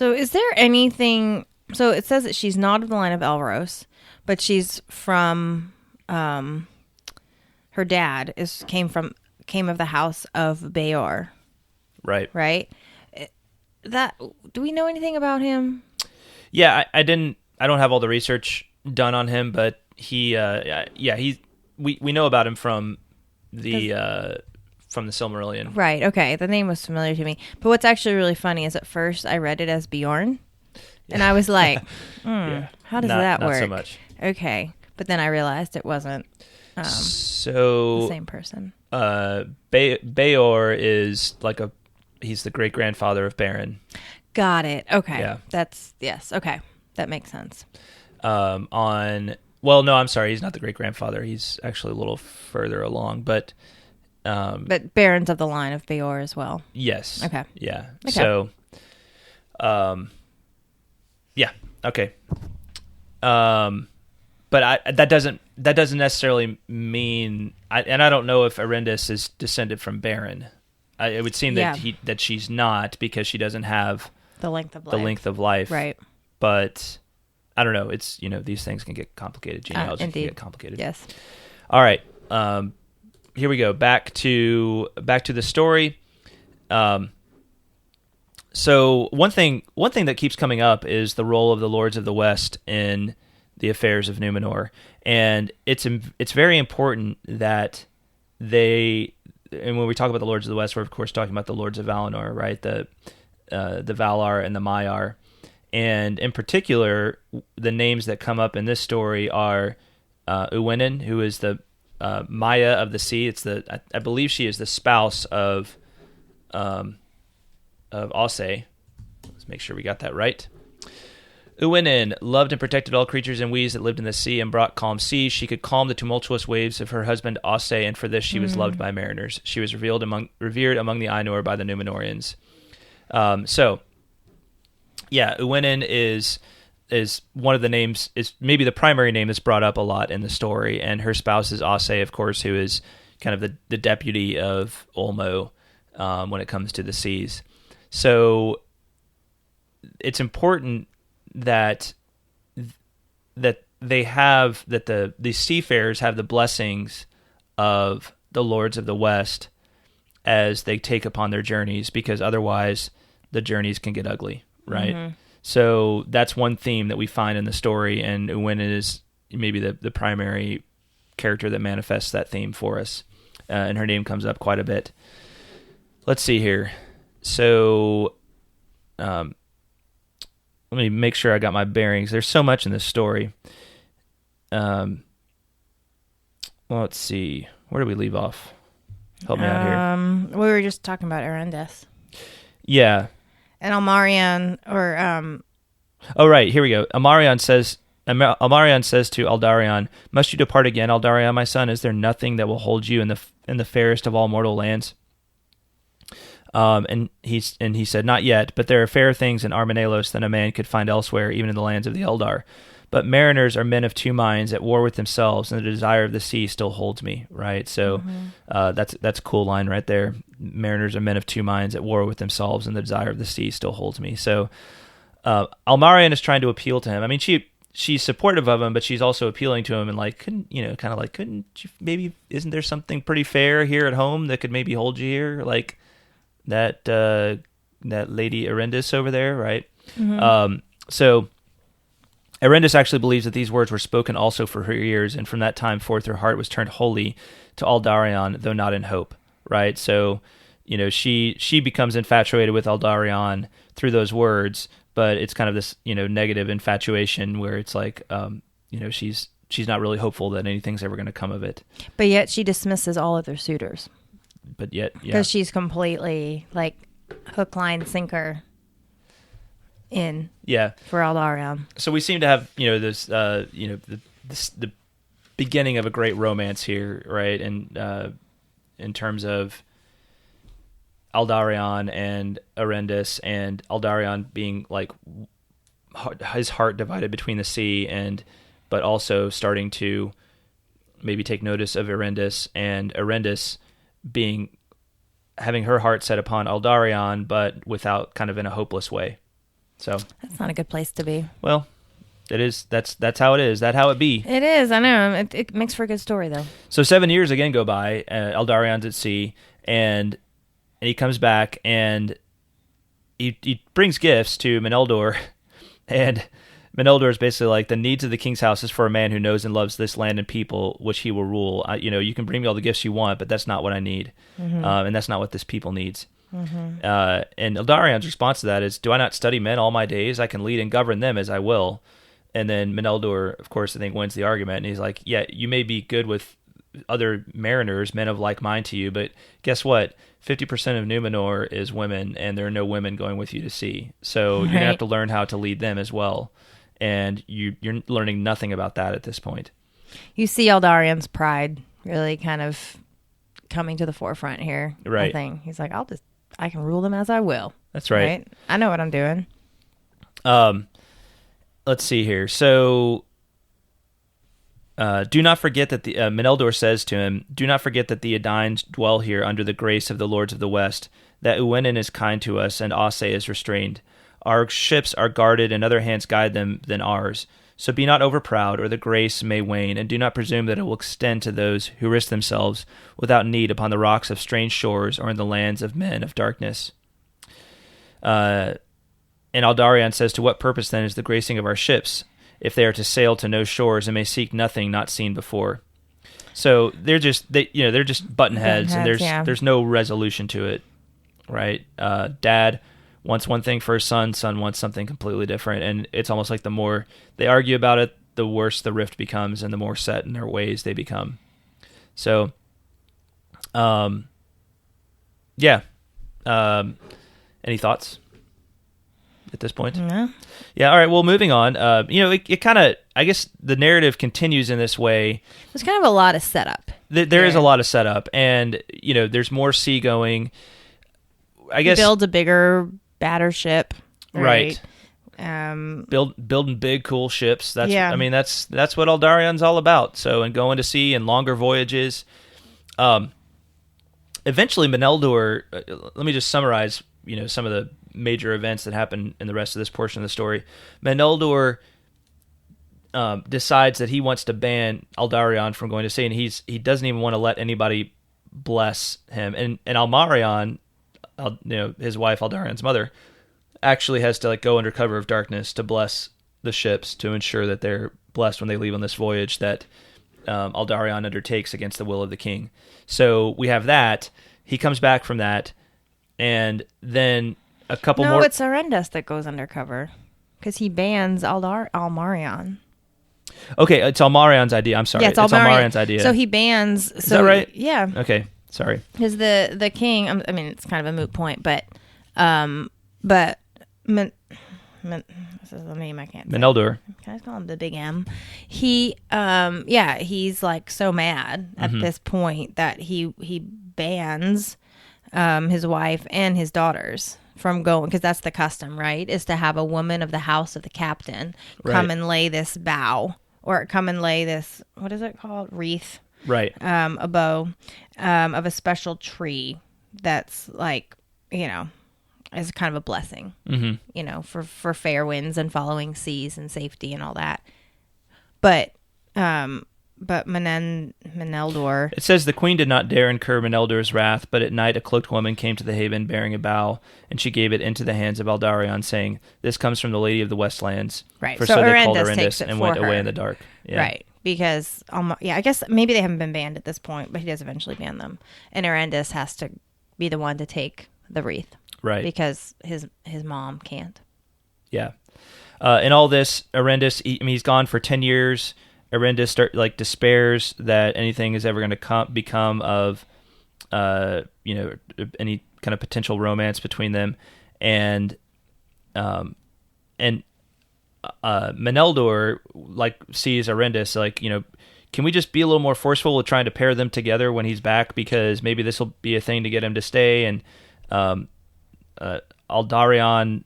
S2: is there anything? So it says that she's not of the line of Elros, but she's from her dad came of the house of Beor.
S1: Right.
S2: Right. Do we know anything about him?
S1: Yeah, I don't have all the research done on him, but we know about him from the Silmarillion.
S2: Right, okay. The name was familiar to me. But what's actually really funny is at first I read it as Bjorn. Yeah. And I was like, how does that work? Not
S1: so much.
S2: Okay. But then I realized it wasn't the same person.
S1: Beor is he's the great-grandfather of Beren.
S2: Got it. Okay.
S1: Yeah.
S2: Yes. Okay. That makes sense.
S1: No, I'm sorry. He's not the great-grandfather. He's actually a little further along, but
S2: Baron's of the line of Beor as well.
S1: Yes.
S2: Okay.
S1: Yeah.
S2: Okay.
S1: So, yeah. Okay. But that doesn't necessarily mean, and I don't know if Erendis is descended from Beren. It would seem that she's not, because she doesn't have
S2: the length of life.
S1: Right. But I don't know. It's, these things can get complicated. Genealogy can get complicated.
S2: Yes.
S1: All right. Here we go. Back to the story. So one thing that keeps coming up is the role of the Lords of the West in the affairs of Númenor, and it's very important that they. And when we talk about the Lords of the West, we're of course talking about the Lords of Valinor, right? The Valar and the Maiar, and in particular, the names that come up in this story are Uwenen, who is the Maya of the Sea. I believe she is the spouse of Ase. Let's make sure we got that right. Uwenen loved and protected all creatures and weeds that lived in the sea and brought calm seas. She could calm the tumultuous waves of her husband Ase, and for this she was loved by mariners. She was revered among the Ainur by the Númenorians. Uwenen is one of the names, is maybe the primary name that's brought up a lot in the story, and her spouse is Ase, of course, who is kind of the deputy of Ulmo, when it comes to the seas. So it's important that the seafarers have the blessings of the Lords of the West as they take upon their journeys, because otherwise the journeys can get ugly, right? Mm-hmm. So that's one theme that we find in the story, and Uwin is maybe the primary character that manifests that theme for us, and her name comes up quite a bit. Let's see here. So let me make sure I got my bearings. There's so much in this story. Well, let's see. Where did we leave off? Help me out here.
S2: We were just talking about Erendis.
S1: Yeah.
S2: And Almarion, or...
S1: Oh, right. Here we go. Almarion says to Aldarion, "Must you depart again, Aldarion, my son? Is there nothing that will hold you in the fairest of all mortal lands?" And he said, "Not yet, but there are fairer things in Armanelos than a man could find elsewhere, even in the lands of the Eldar. But mariners are men of two minds, at war with themselves, and the desire of the sea still holds me." Right? So that's a cool line right there. Mariners are men of two minds, at war with themselves, and the desire of the sea still holds me. So Almarion is trying to appeal to him. I mean, she's supportive of him, but she's also appealing to him, and like, couldn't you, maybe, isn't there something pretty fair here at home that could maybe hold you here, like that lady Erendis over there, right? Mm-hmm. So Erendis actually believes that these words were spoken also for her ears, and from that time forth her heart was turned wholly to Aldarion, though not in hope, right? So, she becomes infatuated with Aldarion through those words, but it's kind of this, negative infatuation where it's like, she's not really hopeful that anything's ever going to come of it.
S2: But yet she dismisses all other suitors.
S1: But yet, yeah.
S2: Because she's completely, like, hook, line, sinker in for Aldarion.
S1: So we seem to have, this, the beginning of a great romance here, right? And in terms of Aldarion and Erendis, and Aldarion being like his heart divided between the sea, but also starting to maybe take notice of Erendis, and Erendis having her heart set upon Aldarion, but without, kind of in a hopeless way. So
S2: that's not a good place to be.
S1: Well, it is. That's how it is. That's how it be.
S2: It is. I know. It makes for a good story, though.
S1: So 7 years again go by. Aldarion's at sea, and he comes back, and he brings gifts to Meneldor, and Meneldor is basically like, the needs of the king's house is for a man who knows and loves this land and people, which he will rule. You can bring me all the gifts you want, but that's not what I need, and that's not what this people needs. Mm-hmm. And Aldarion's response to that is, "Do I not study men all my days? I can lead and govern them as I will." And then Meneldor, of course, I think wins the argument, and he's like, "Yeah, you may be good with other mariners, men of like mind to you, but guess what? 50% of Númenor is women, and there are no women going with you to sea. So you're gonna have to learn how to lead them as well, and you're learning nothing about that at this point."
S2: You see Aldarion's pride really kind of coming to the forefront here.
S1: Right.
S2: I think he's like, I can rule them as I will.
S1: That's right.
S2: I know what I'm doing.
S1: Let's see here. So, do not forget that Meneldor says to him, "Do not forget that the Edains dwell here under the grace of the Lords of the West, that Uwenen is kind to us, and Ase is restrained. Our ships are guarded, and other hands guide them than ours. So be not overproud, or the grace may wane, and do not presume that it will extend to those who risk themselves without need upon the rocks of strange shores or in the lands of men of darkness." And Aldarion says, "To what purpose then is the gracing of our ships, if they are to sail to no shores and may seek nothing not seen before?" So they're just button heads, and there's no resolution to it, right? Dad wants one thing for his son wants something completely different, and it's almost like the more they argue about it, the worse the rift becomes, and the more set in their ways they become. So, any thoughts at this point? Yeah. All right. Well, moving on. It kind of, I guess, the narrative continues in this way.
S2: There's kind of a lot of setup.
S1: There is a lot of setup, and there's more seagoing. I guess
S2: build a bigger, badder ship.
S1: Right. Building big, cool ships. That's that's what Aldarion's all about. So, and going to sea and longer voyages. eventually Meneldor, let me just summarize, some of the major events that happen in the rest of this portion of the story. Meneldor decides that he wants to ban Aldarion from going to sea, and he doesn't even want to let anybody bless him. And Almarion, his wife Aldarion's mother, actually has to go under cover of darkness to bless the ships to ensure that they're blessed when they leave on this voyage that Aldarion undertakes against the will of the king. So we have that. He comes back from that, and then a couple more.
S2: No, it's Erendis that goes undercover because he bans Almarion.
S1: Okay, it's Almarion's idea. I'm sorry.
S2: Yeah, it's
S1: Almarion's idea.
S2: So he bans.
S1: Is that right?
S2: Yeah.
S1: Okay, sorry.
S2: Because the king. I mean, it's kind of a moot point, but this is the name I can't say.
S1: Meneldor.
S2: Can I call him the Big M? He's so mad at this point that he bans his wife and his daughters from going, because that's the custom, right? Is to have a woman of the house of the captain come and lay this bow, or come and lay this, what is it called? Wreath.
S1: Right.
S2: A bow of a special tree that's is kind of a blessing, for fair winds and following seas and safety and all that. But Meneldor.
S1: It says the queen did not dare incur Meneldor's wrath, but at night a cloaked woman came to the haven bearing a bow, and she gave it into the hands of Aldarion, saying, "This comes from the Lady of the Westlands."
S2: Right.
S1: For
S2: so
S1: they called
S2: Erendis
S1: Erendis and went away in the dark. Yeah.
S2: Right. Because I guess maybe they haven't been banned at this point, but he does eventually ban them, and Erendis has to be the one to take the wreath.
S1: Right.
S2: Because his mom can't.
S1: Yeah. In all this, Erendis, he's gone for 10 years. Erendis despairs that anything is ever going to become of, any kind of potential romance between them. And Meneldor, sees Erendis, can we just be a little more forceful with trying to pair them together when he's back? Because maybe this will be a thing to get him to stay. And, Aldarion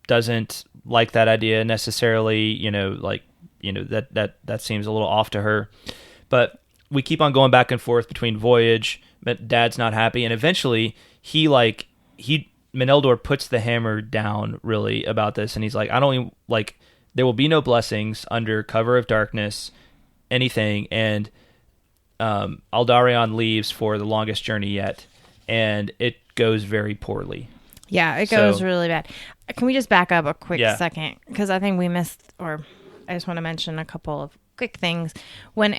S1: doesn't like that idea necessarily, that seems a little off to her. But we keep on going back and forth between voyage. Dad's not happy, and eventually Meneldor puts the hammer down really about this, and he's like, there will be no blessings under cover of darkness, anything. And Aldarion leaves for the longest journey yet, and it goes very poorly.
S2: Yeah, it goes really bad. Can we just back up a quick second? Because I think we missed, or I just want to mention a couple of quick things. When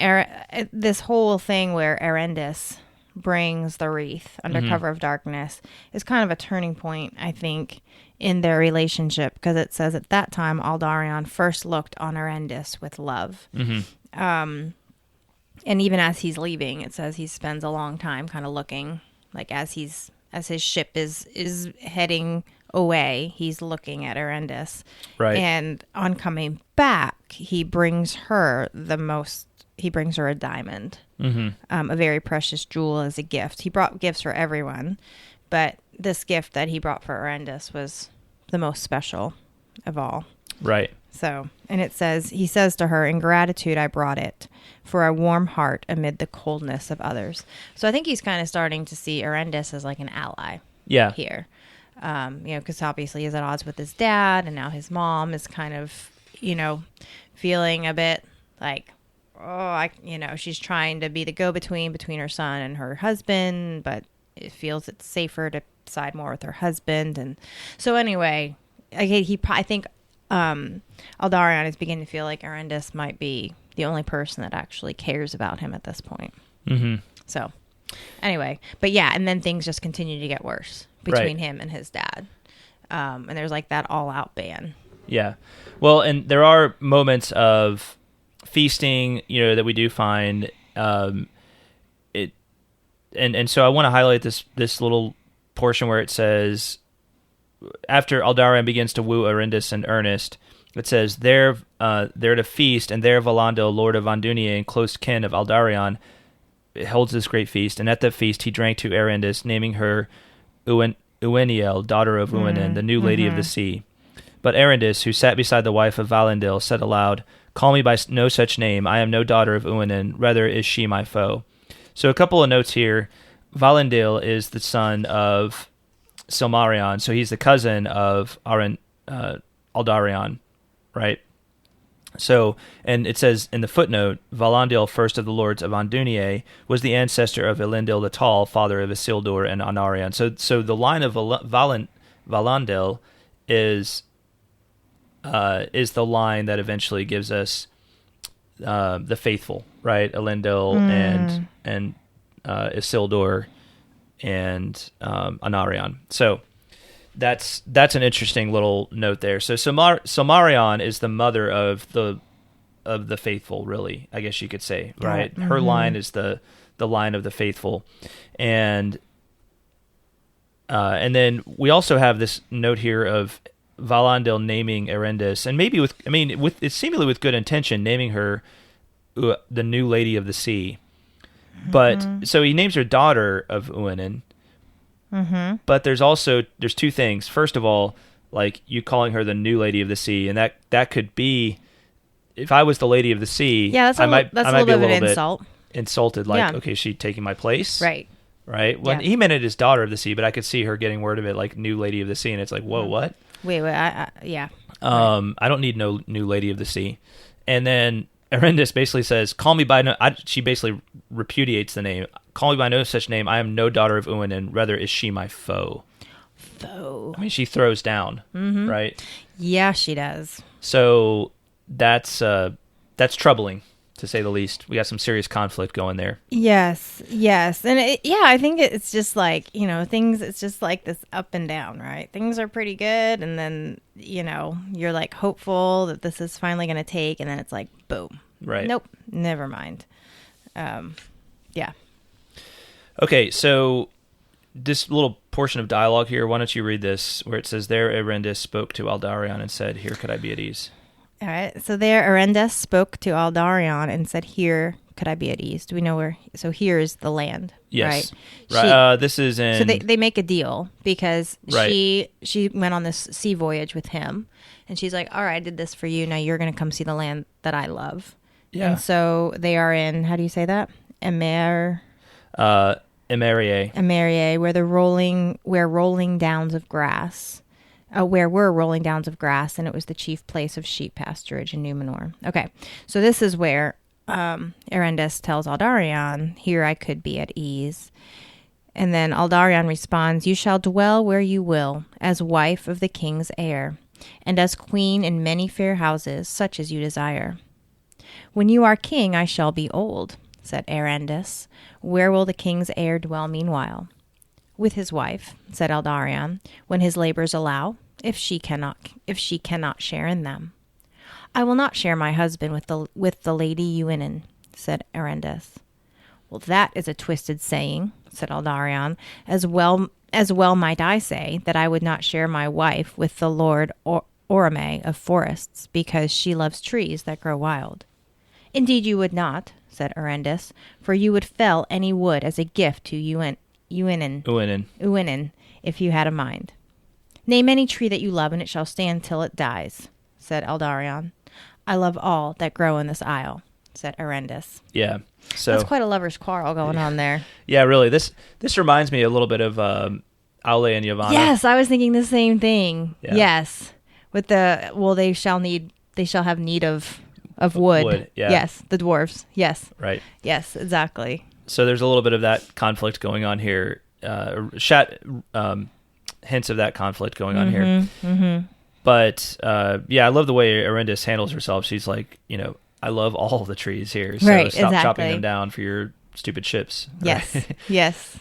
S2: this whole thing where Erendis brings the wreath under cover of darkness is kind of a turning point, I think, in their relationship, because it says at that time Aldarion first looked on Erendis with love. And even as he's leaving, it says he spends a long time kind of looking, as his ship is heading away, he's looking at Erendis.
S1: Right.
S2: And on coming back, he brings her a diamond, a very precious jewel as a gift. He brought gifts for everyone, but this gift that he brought for Erendis was the most special of all.
S1: Right.
S2: So, and he says to her, "In gratitude, I brought it for a warm heart amid the coldness of others." So I think he's kind of starting to see Erendis as an ally.
S1: Yeah.
S2: Here. Because obviously he's at odds with his dad, and now his mom is kind of, feeling a bit she's trying to be the go-between between her son and her husband, but it feels it's safer to side more with her husband. And so anyway, I think Aldarion is beginning to feel like Erendis might be the only person that actually cares about him at this point. So anyway, but yeah, and then things just continue to get worse between him and his dad. And there's that all-out ban. Yeah.
S1: Well, and there are moments of feasting, that we do find. And so I want to highlight this little portion where it says, after Aldarion begins to woo Erendis in earnest, it says, there to feast, and there Valandil, lord of Andunier and close kin of Aldarion, holds this great feast. And at the feast he drank to Erendis, naming her Ueniel, daughter of Uinen, the new lady of the sea. But Erendis, who sat beside the wife of Valandil, said aloud, "Call me by no such name. I am no daughter of Uinen. Rather is she my foe." So a couple of notes here. Valendil is the son of Silmarion, so he's the cousin of Aldarion, right? So, and it says in the footnote, Valendil, first of the lords of Andunier, was the ancestor of Elendil the Tall, father of Isildur and Anarion. So the line of Valendil is the line that eventually gives us the faithful, right? Elendil and Isildur and Anarion. So that's an interesting little note there. So Silmarion is the mother of the faithful, really, I guess you could say, right? Mm-hmm. Her line is the line of the faithful, and then we also have this note here of Valendil naming Erendis, and maybe with it's seemingly with good intention, naming her the new Lady of the Sea. But so he names her daughter of Uinen. Mm-hmm. But there's two things. First of all, like you calling her the new Lady of the Sea, and that could be, if I was the Lady of the Sea,
S2: I might be a little bit
S1: insulted. Like, okay, is she taking my place?
S2: Right.
S1: When he meant it as daughter of the sea, but I could see her getting word of it like new Lady of the Sea, and it's like, whoa, what?
S2: Wait, yeah.
S1: I don't need no new Lady of the Sea. And then Erendis basically says, "Call me by no." She basically repudiates the name. "Call me by no such name. I am no daughter of Uinen. Rather is she my foe."
S2: Foe.
S1: I mean, she throws down, right?
S2: Yeah, she does.
S1: So that's troubling, to say the least. We got some serious conflict going there.
S2: Yes, and I think it's just like, things. It's just like this up and down, right? Things are pretty good, and then you're like hopeful that this is finally going to take, and then it's like boom,
S1: right?
S2: Nope, never mind. Yeah.
S1: Okay, so this little portion of dialogue here, why don't you read this, where it says, "There Erendis spoke to Aldarion and said, 'Here could I be at ease.'"
S2: All right. So there Erendis spoke to Aldarion and said, "Here could I be at ease." Do we know where? So here is the land.
S1: Yes. Right. This is in.
S2: So they make a deal because
S1: right.
S2: she went on this sea voyage with him, and she's like, "All right, I did this for you. Now you're going to come see the land that I love." Yeah. And so they are in. How do you say that? Emerie, where rolling downs of grass. Where were rolling downs of grass, and it was the chief place of sheep pasturage in Númenor. Okay, so this is where Erendis tells Aldarion, "Here I could be at ease." And then Aldarion responds, "You shall dwell where you will, as wife of the king's heir, and as queen in many fair houses, such as you desire." "When you are king, I shall be old," said Erendis. "Where will the king's heir dwell meanwhile?" "With his wife," said Aldarion, "when his labors allow, if she cannot share in them." "I will not share my husband with the Lady Uinen," said Erendis. "Well, that is a twisted saying," said Aldarion. As well might I say that I would not share my wife with the Lord Orome of forests, because she loves trees that grow wild." "Indeed you would not," said Erendis, "for you would fell any wood as a gift to Uinen, if you had a mind." "Name any tree that you love, and it shall stand till it dies," said Aldarion. "I love all that grow in this isle," said Erendis.
S1: Yeah, so
S2: that's quite a lover's quarrel going on there.
S1: Yeah, really. This reminds me a little bit of Aule and Yavanna.
S2: Yes, I was thinking the same thing.
S1: Yeah.
S2: Yes, with they shall have need of wood.
S1: Yeah.
S2: Yes, the dwarves. Yes.
S1: Right.
S2: Yes, exactly.
S1: So there's a little bit of that conflict going on here. Hints of that conflict going on here.
S2: Mm-hmm.
S1: But I love the way Erendis handles herself. She's like, I love all the trees here, so
S2: right,
S1: stop
S2: exactly.
S1: chopping them down for your stupid ships.
S2: Yes,
S1: right?
S2: yes.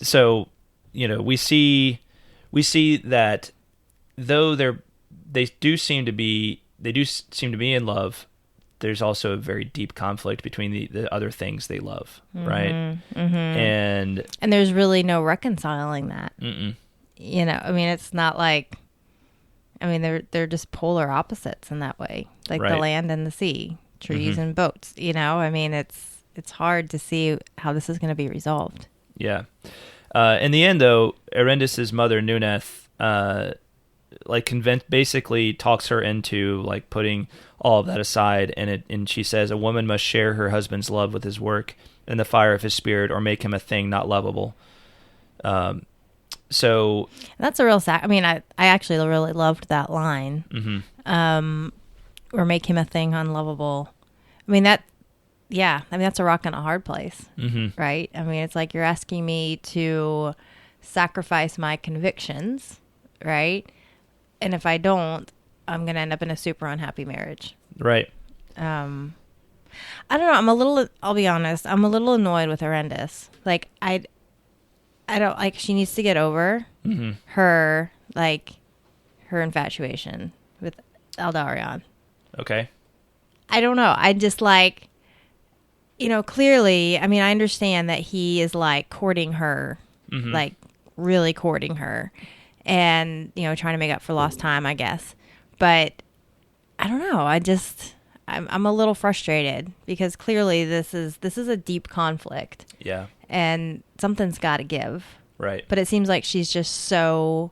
S1: So we see that though they do seem to be in love, there's also a very deep conflict between the other things they love, right?
S2: Mm-hmm.
S1: And
S2: there's really no reconciling that.
S1: Mm-mm.
S2: It's not like, they're just polar opposites in that way, like
S1: right.
S2: the land and the sea, trees and boats. It's hard to see how this is going to be resolved.
S1: Yeah. In the end, though, Erendis' mother Nuneth, basically talks her into putting all of that aside, and she says a woman must share her husband's love with his work, in the fire of his spirit, or make him a thing not lovable. So
S2: that's a real I mean, I actually really loved that line.
S1: Mm-hmm.
S2: Or make him a thing unlovable. I mean, that's a rock and a hard place,
S1: Mm-hmm.
S2: right? I mean, it's like you're asking me to sacrifice my convictions, right? And if I don't, I'm going to end up in a super unhappy marriage.
S1: Right.
S2: I don't know. I'll be honest, I'm a little annoyed with Erendis. Like, I don't, like, she needs to get over
S1: Mm-hmm.
S2: her infatuation with Aldarion.
S1: Okay.
S2: I don't know. I just like, clearly, I mean, I understand that he is like courting her,
S1: Mm-hmm.
S2: like really courting her and, trying to make up for lost time, I guess. But I don't know. I'm a little frustrated because clearly this is a deep conflict.
S1: Yeah.
S2: And something's got to give.
S1: Right.
S2: But it seems like she's just so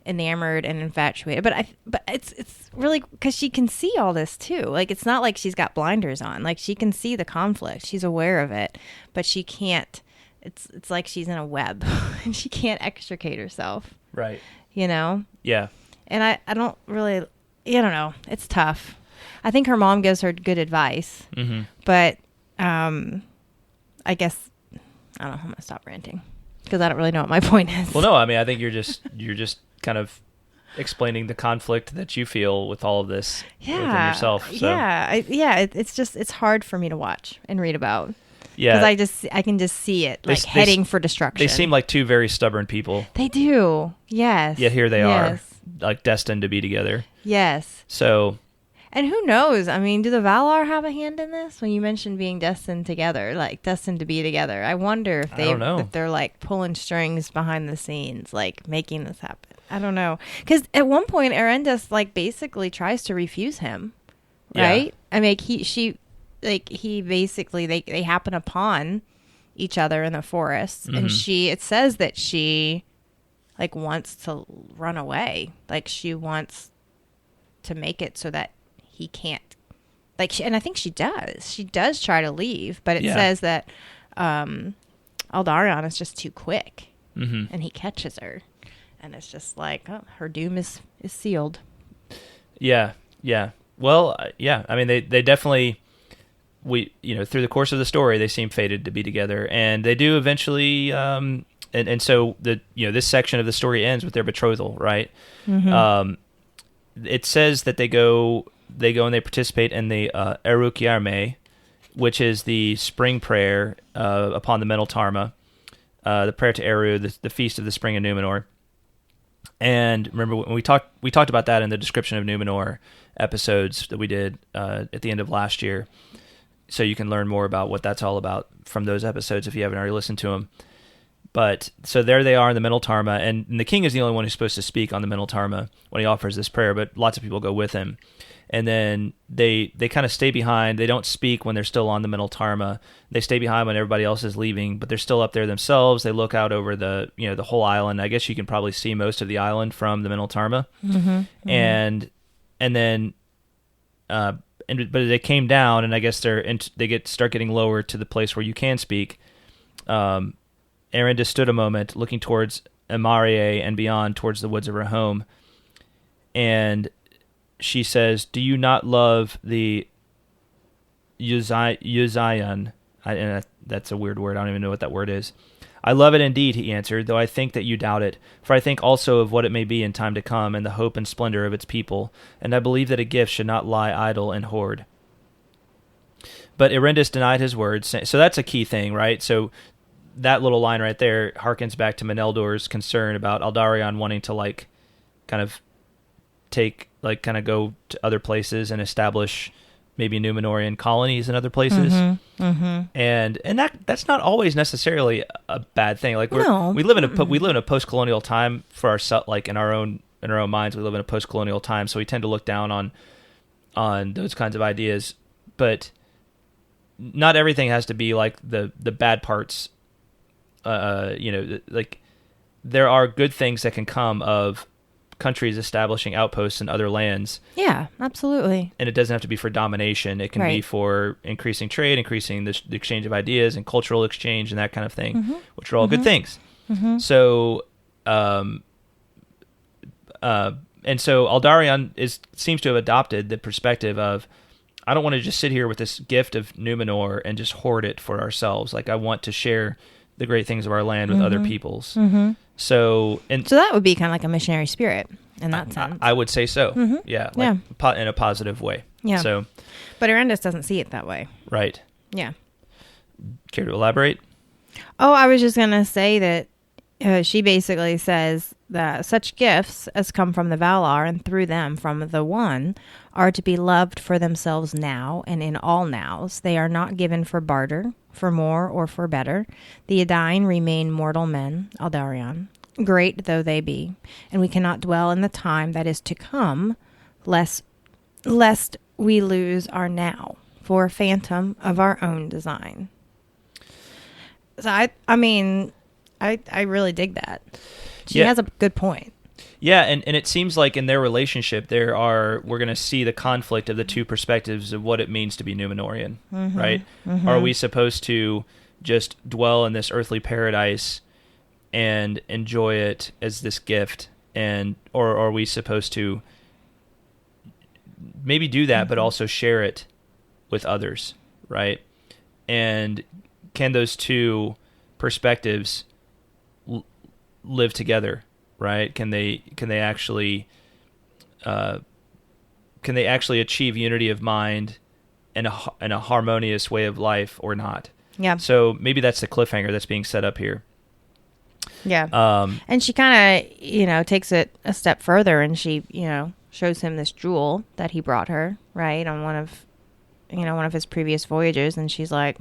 S2: enamored and infatuated. But it's really because she can see all this too. Like, it's not like she's got blinders on. Like, she can see the conflict. She's aware of it, but she can't. It's like she's in a web and she can't extricate herself.
S1: Right.
S2: Yeah. And I don't really. I don't know. It's tough. I think her mom gives her good advice,
S1: Mm-hmm.
S2: but I guess I don't know. I'm gonna stop ranting because I don't really know what my point is.
S1: Well, no, I mean, I think you're just kind of explaining the conflict that you feel with all of this within yourself. So.
S2: Yeah. It's hard for me to watch and read about.
S1: Yeah,
S2: because I can just see it heading for destruction.
S1: They seem like two very stubborn people.
S2: They do. Yes.
S1: Yet here they are, like destined to be together.
S2: Yes.
S1: So.
S2: And who knows? I mean, do the Valar have a hand in this? When you mentioned being destined together, like destined to be together, I wonder if they're like pulling strings behind the scenes, like making this happen. I don't know, because at one point, Erendis like basically tries to refuse him, right? Yeah. I mean, he basically they happen upon each other in the forest, mm-hmm. and it says that she like wants to run away, like she wants to make it so that he can't, like, and I think she does try to leave, but it says that Aldarion is just too quick,
S1: mm-hmm.
S2: and he catches her, and it's just like, oh, her doom is sealed.
S1: Yeah. Well, yeah. I mean, they definitely, through the course of the story, they seem fated to be together, and they do eventually. And so this section of the story ends with their betrothal, right?
S2: Mm-hmm.
S1: It says that they go and they participate in the Erukiarme, which is the spring prayer upon the Meneltarma, the prayer to Eru, the feast of the spring in Númenor. And remember when we talked about that in the description of Númenor episodes that we did at the end of last year. So you can learn more about what that's all about from those episodes if you haven't already listened to them. But so there they are in the Meneltarma, and the king is the only one who's supposed to speak on the Meneltarma when he offers this prayer, but lots of people go with him. And then they kind of stay behind. They don't speak when they're still on the Meneltarma. They stay behind when everybody else is leaving, but they're still up there themselves. They look out over the whole island. I guess you can probably see most of the island from the Meneltarma.
S2: Mm-hmm, mm-hmm.
S1: And then but they came down, and I guess they start getting lower to the place where you can speak. Erendis stood a moment, looking towards Amarie and beyond, towards the woods of her home, and she says, "Do you not love the Yuzayan?" And that's a weird word. I don't even know what that word is. "I love it indeed," he answered, "though I think that you doubt it. For I think also of what it may be in time to come, and the hope and splendor of its people, and I believe that a gift should not lie idle and hoard." But Erendis denied his words. So that's a key thing, right? So that little line right there harkens back to Meneldor's concern about Aldarion wanting to kind of go to other places and establish maybe Númenorian colonies in other places.
S2: Mm-hmm, mm-hmm.
S1: And that's not always necessarily a bad thing. Like we live in a post-colonial time for ourselves, like in our own minds, we live in a post-colonial time, so we tend to look down on those kinds of ideas. But not everything has to be like the bad parts. Like there are good things that can come of countries establishing outposts in other lands.
S2: Yeah, absolutely.
S1: And it doesn't have to be for domination. It can be
S2: Right.
S1: for increasing trade, increasing the exchange of ideas and cultural exchange and that kind of thing,
S2: Mm-hmm.
S1: which are all good things. So, and so Aldarion seems to have adopted the perspective of, I don't want to just sit here with this gift of Númenor and just hoard it for ourselves. Like, I want to share the great things of our land with other peoples. So
S2: that would be kind of like a missionary spirit in that sense.
S1: I would say so. Yeah, like in a positive way.
S2: Yeah.
S1: So,
S2: but Erendis doesn't see it that way.
S1: right.
S2: Yeah.
S1: Care to elaborate?
S2: Oh, I was just going to say that she basically says that such gifts as come from the Valar and through them from the One are to be loved for themselves now and in all nows. They are not given for barter, for more or for better. The Edain remain mortal men, Aldarion, great though they be, and we cannot dwell in the time that is to come, lest we lose our now for a phantom of our own design. So I mean, I really dig that. She has a good point.
S1: Yeah, and it seems like in their relationship, we're going to see the conflict of the two perspectives of what it means to be Númenorian, right? Are we supposed to just dwell in this earthly paradise and enjoy it as this gift, or are we supposed to maybe do that, but also share it with others, right? And can those two perspectives live together? Right? Can they actually achieve unity of mind and a harmonious way of life or not?
S2: Yeah.
S1: So maybe that's the cliffhanger that's being set up here.
S2: Yeah. And she kind of, takes it a step further, and she, shows him this jewel that he brought her, right, on one of his previous voyages, and she's like,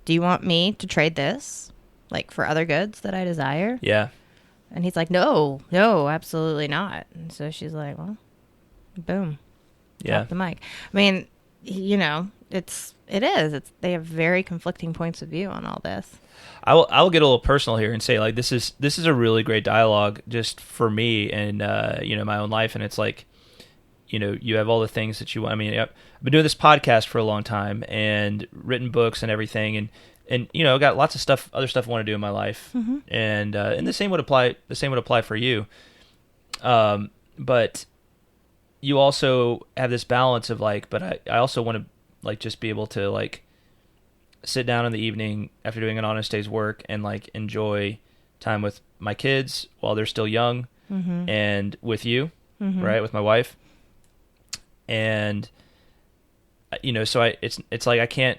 S2: "Do you want me to trade this, like, for other goods that I desire?"
S1: Yeah.
S2: And he's like, no, absolutely not. And so she's like, well, boom.
S1: Yeah.
S2: Drop the mic. I mean, they have very conflicting points of view on all this.
S1: I'll get a little personal here and say, like, this is a really great dialogue just for me and my own life. And it's like, you have all the things that you want. I mean, I've been doing this podcast for a long time and written books and everything, and I've got lots of other stuff I want to do in my life, and the same would apply. The same would apply for you. But you also have this balance of like, but I also want to like just be able to like sit down in the evening after doing an honest day's work and like enjoy time with my kids while they're still young, and with you, right, with my wife, and so it's like I can't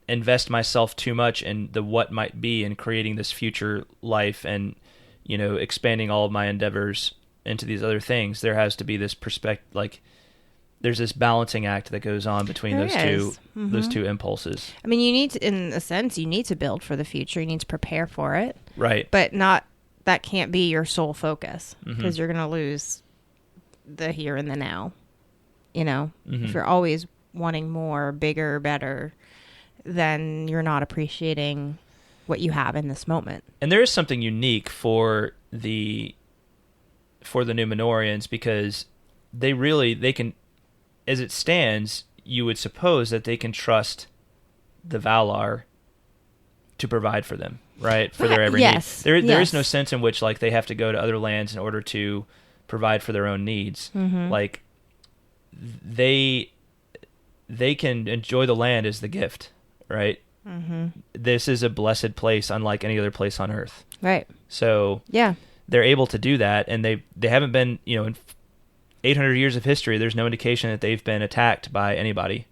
S1: invest myself too much in the what might be and creating this future life and expanding all of my endeavors into these other things. There has to be this perspective, like there's this balancing act that goes on between those two impulses.
S2: I mean, you need to, in a sense, you need to build for the future. You need to prepare for it,
S1: right?
S2: But that can't be your sole focus, because you're going to lose the here and the now. If you're always wanting more, bigger, better, then you're not appreciating what you have in this moment.
S1: And there is something unique for the Númenorians, because they can, as it stands, you would suppose that they can trust the Valar to provide for them, right? For their every need. There is no sense in which like they have to go to other lands in order to provide for their own needs. Like they can enjoy the land as the gift. Right? This is a blessed place, unlike any other place on Earth.
S2: Right.
S1: So they're able to do that, and they haven't been, in 800 years of history, there's no indication that they've been attacked by anybody,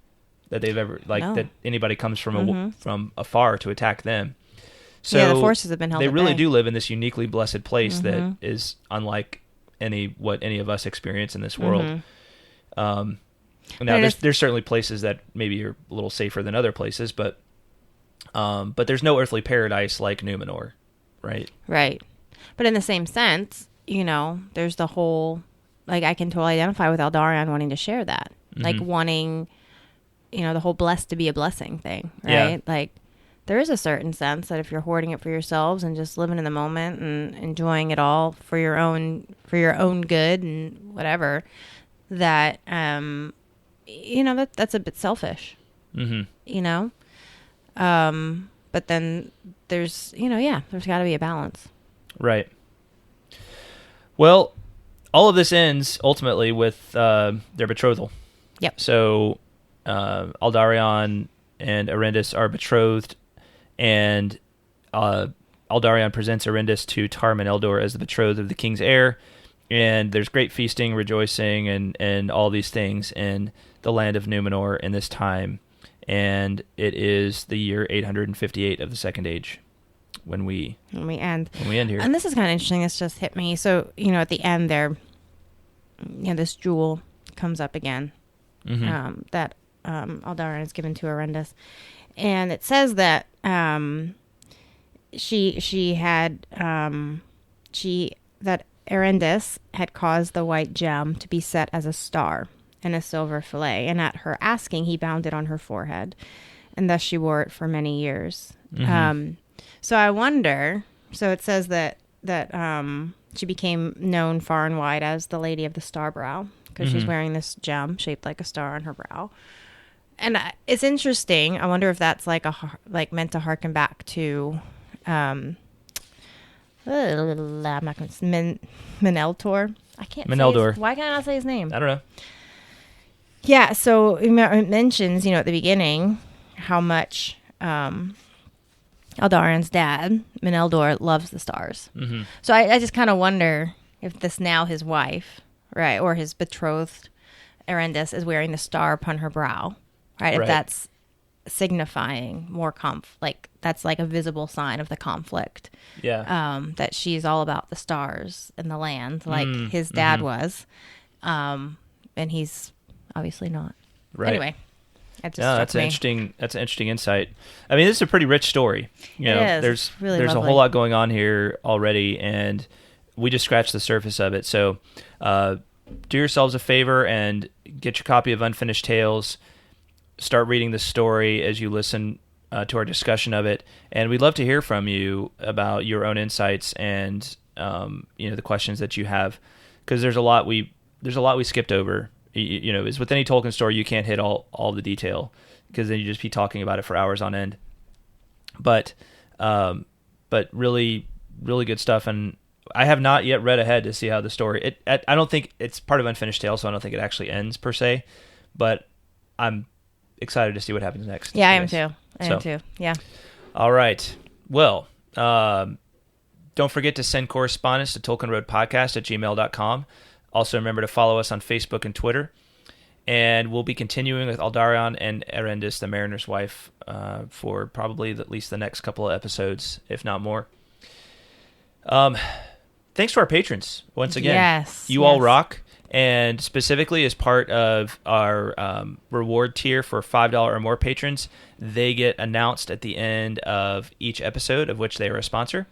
S1: that they've ever, that anybody comes from from afar to attack them. So
S2: the forces have been held
S1: They
S2: at
S1: really
S2: bay.
S1: do live in this uniquely blessed place that is unlike what any of us experience in this world. Now, there's certainly places that maybe are a little safer than other places, but there's no earthly paradise like Númenor, right?
S2: Right. But in the same sense, there's the whole, like, I can totally identify with Aldarion wanting to share that. Like, wanting, the whole blessed to be a blessing thing, right?
S1: Yeah.
S2: Like, there is a certain sense that if you're hoarding it for yourselves and just living in the moment and enjoying it all for your own good and whatever, that that's a bit selfish.
S1: Mm-hmm.
S2: But then there's there's got to be a balance.
S1: Right. Well, all of this ends ultimately with their betrothal.
S2: Yep.
S1: So Aldarion and Erendis are betrothed, and Aldarion presents Erendis to Tarm and Eldor as the betrothed of the king's heir, and there's great feasting, rejoicing, and all these things in the land of Númenor in this time, and it is the year 858 of the Second Age when we end here.
S2: And this is kind of interesting. This just hit me. So at the end there, this jewel comes up again.
S1: Mm-hmm.
S2: That Aldarion is given to Erendis, and it says that that Erendis had caused the white gem to be set as a star in a silver fillet, and at her asking, he bound it on her forehead, and thus she wore it for many years.
S1: Mm-hmm.
S2: So I wonder. So it says that she became known far and wide as the Lady of the Starbrow, because she's wearing this gem shaped like a star on her brow. And it's interesting. I wonder if that's meant to harken back to I'm not going to Meneltor. I can't.
S1: Meneldor.
S2: Why can't I not say his name?
S1: I don't know.
S2: Yeah. So it mentions at the beginning how much Aldarion's dad Meneldor loves the stars. Mm-hmm. So I just kind of wonder if this now his wife, right, or his betrothed Erendis is wearing the star upon her brow, right? If that's signifying more that's like a visible sign of the conflict.
S1: Yeah.
S2: That she's all about the stars and the land, like his dad was, and he's obviously not.
S1: Right.
S2: Anyway,
S1: that's an interesting insight. I mean, this is a pretty rich story. There's
S2: really
S1: a whole lot going on here already, and we just scratched the surface of it. So, do yourselves a favor and get your copy of Unfinished Tales. Start reading the story as you listen to our discussion of it, and we'd love to hear from you about your own insights and the questions that you have, because there's a lot we skipped over. As with any Tolkien story, you can't hit all the detail, because then you just be talking about it for hours on end. But really, really good stuff, and I have not yet read ahead to see how the story. I don't think it's part of Unfinished Tales, so I don't think it actually ends per se. But I'm excited to see what happens next.
S2: Yeah, I am too. I am too. Yeah.
S1: All right. Well, don't forget to send correspondence to TolkienRoadPodcast@gmail.com. Also, remember to follow us on Facebook and Twitter. And we'll be continuing with Aldarion and Erendis, the Mariner's Wife, for probably at least the next couple of episodes, if not more. Thanks to our patrons, once again.
S2: Yes.
S1: You all rock. And specifically as part of our reward tier for $5 or more patrons, they get announced at the end of each episode of which they are a sponsor.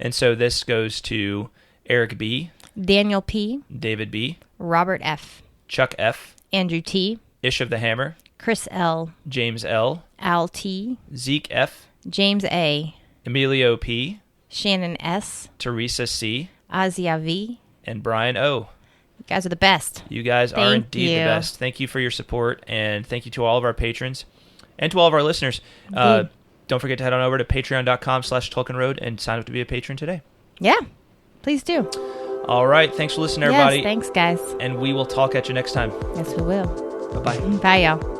S1: And so this goes to Eric B.,
S2: Daniel P.,
S1: David B.,
S2: Robert F.,
S1: Chuck F.,
S2: Andrew T.,
S1: Ish of the Hammer,
S2: Chris L.,
S1: James L.,
S2: Al T.,
S1: Zeke F.,
S2: James A.,
S1: Emilio P.,
S2: Shannon S.,
S1: Teresa C.,
S2: Azia V.,
S1: and Brian O.
S2: You guys are the best.
S1: You guys are indeed the best. Thank you for your support, and thank you to all of our patrons and to all of our listeners. Don't forget to head on over to patreon.com/TolkienRoad and sign up to be a patron today.
S2: Yeah, please do.
S1: All right. Thanks for listening, everybody.
S2: Yes, thanks, guys.
S1: And we will talk at you next time.
S2: Yes, we will.
S1: Bye-bye.
S2: Bye, y'all.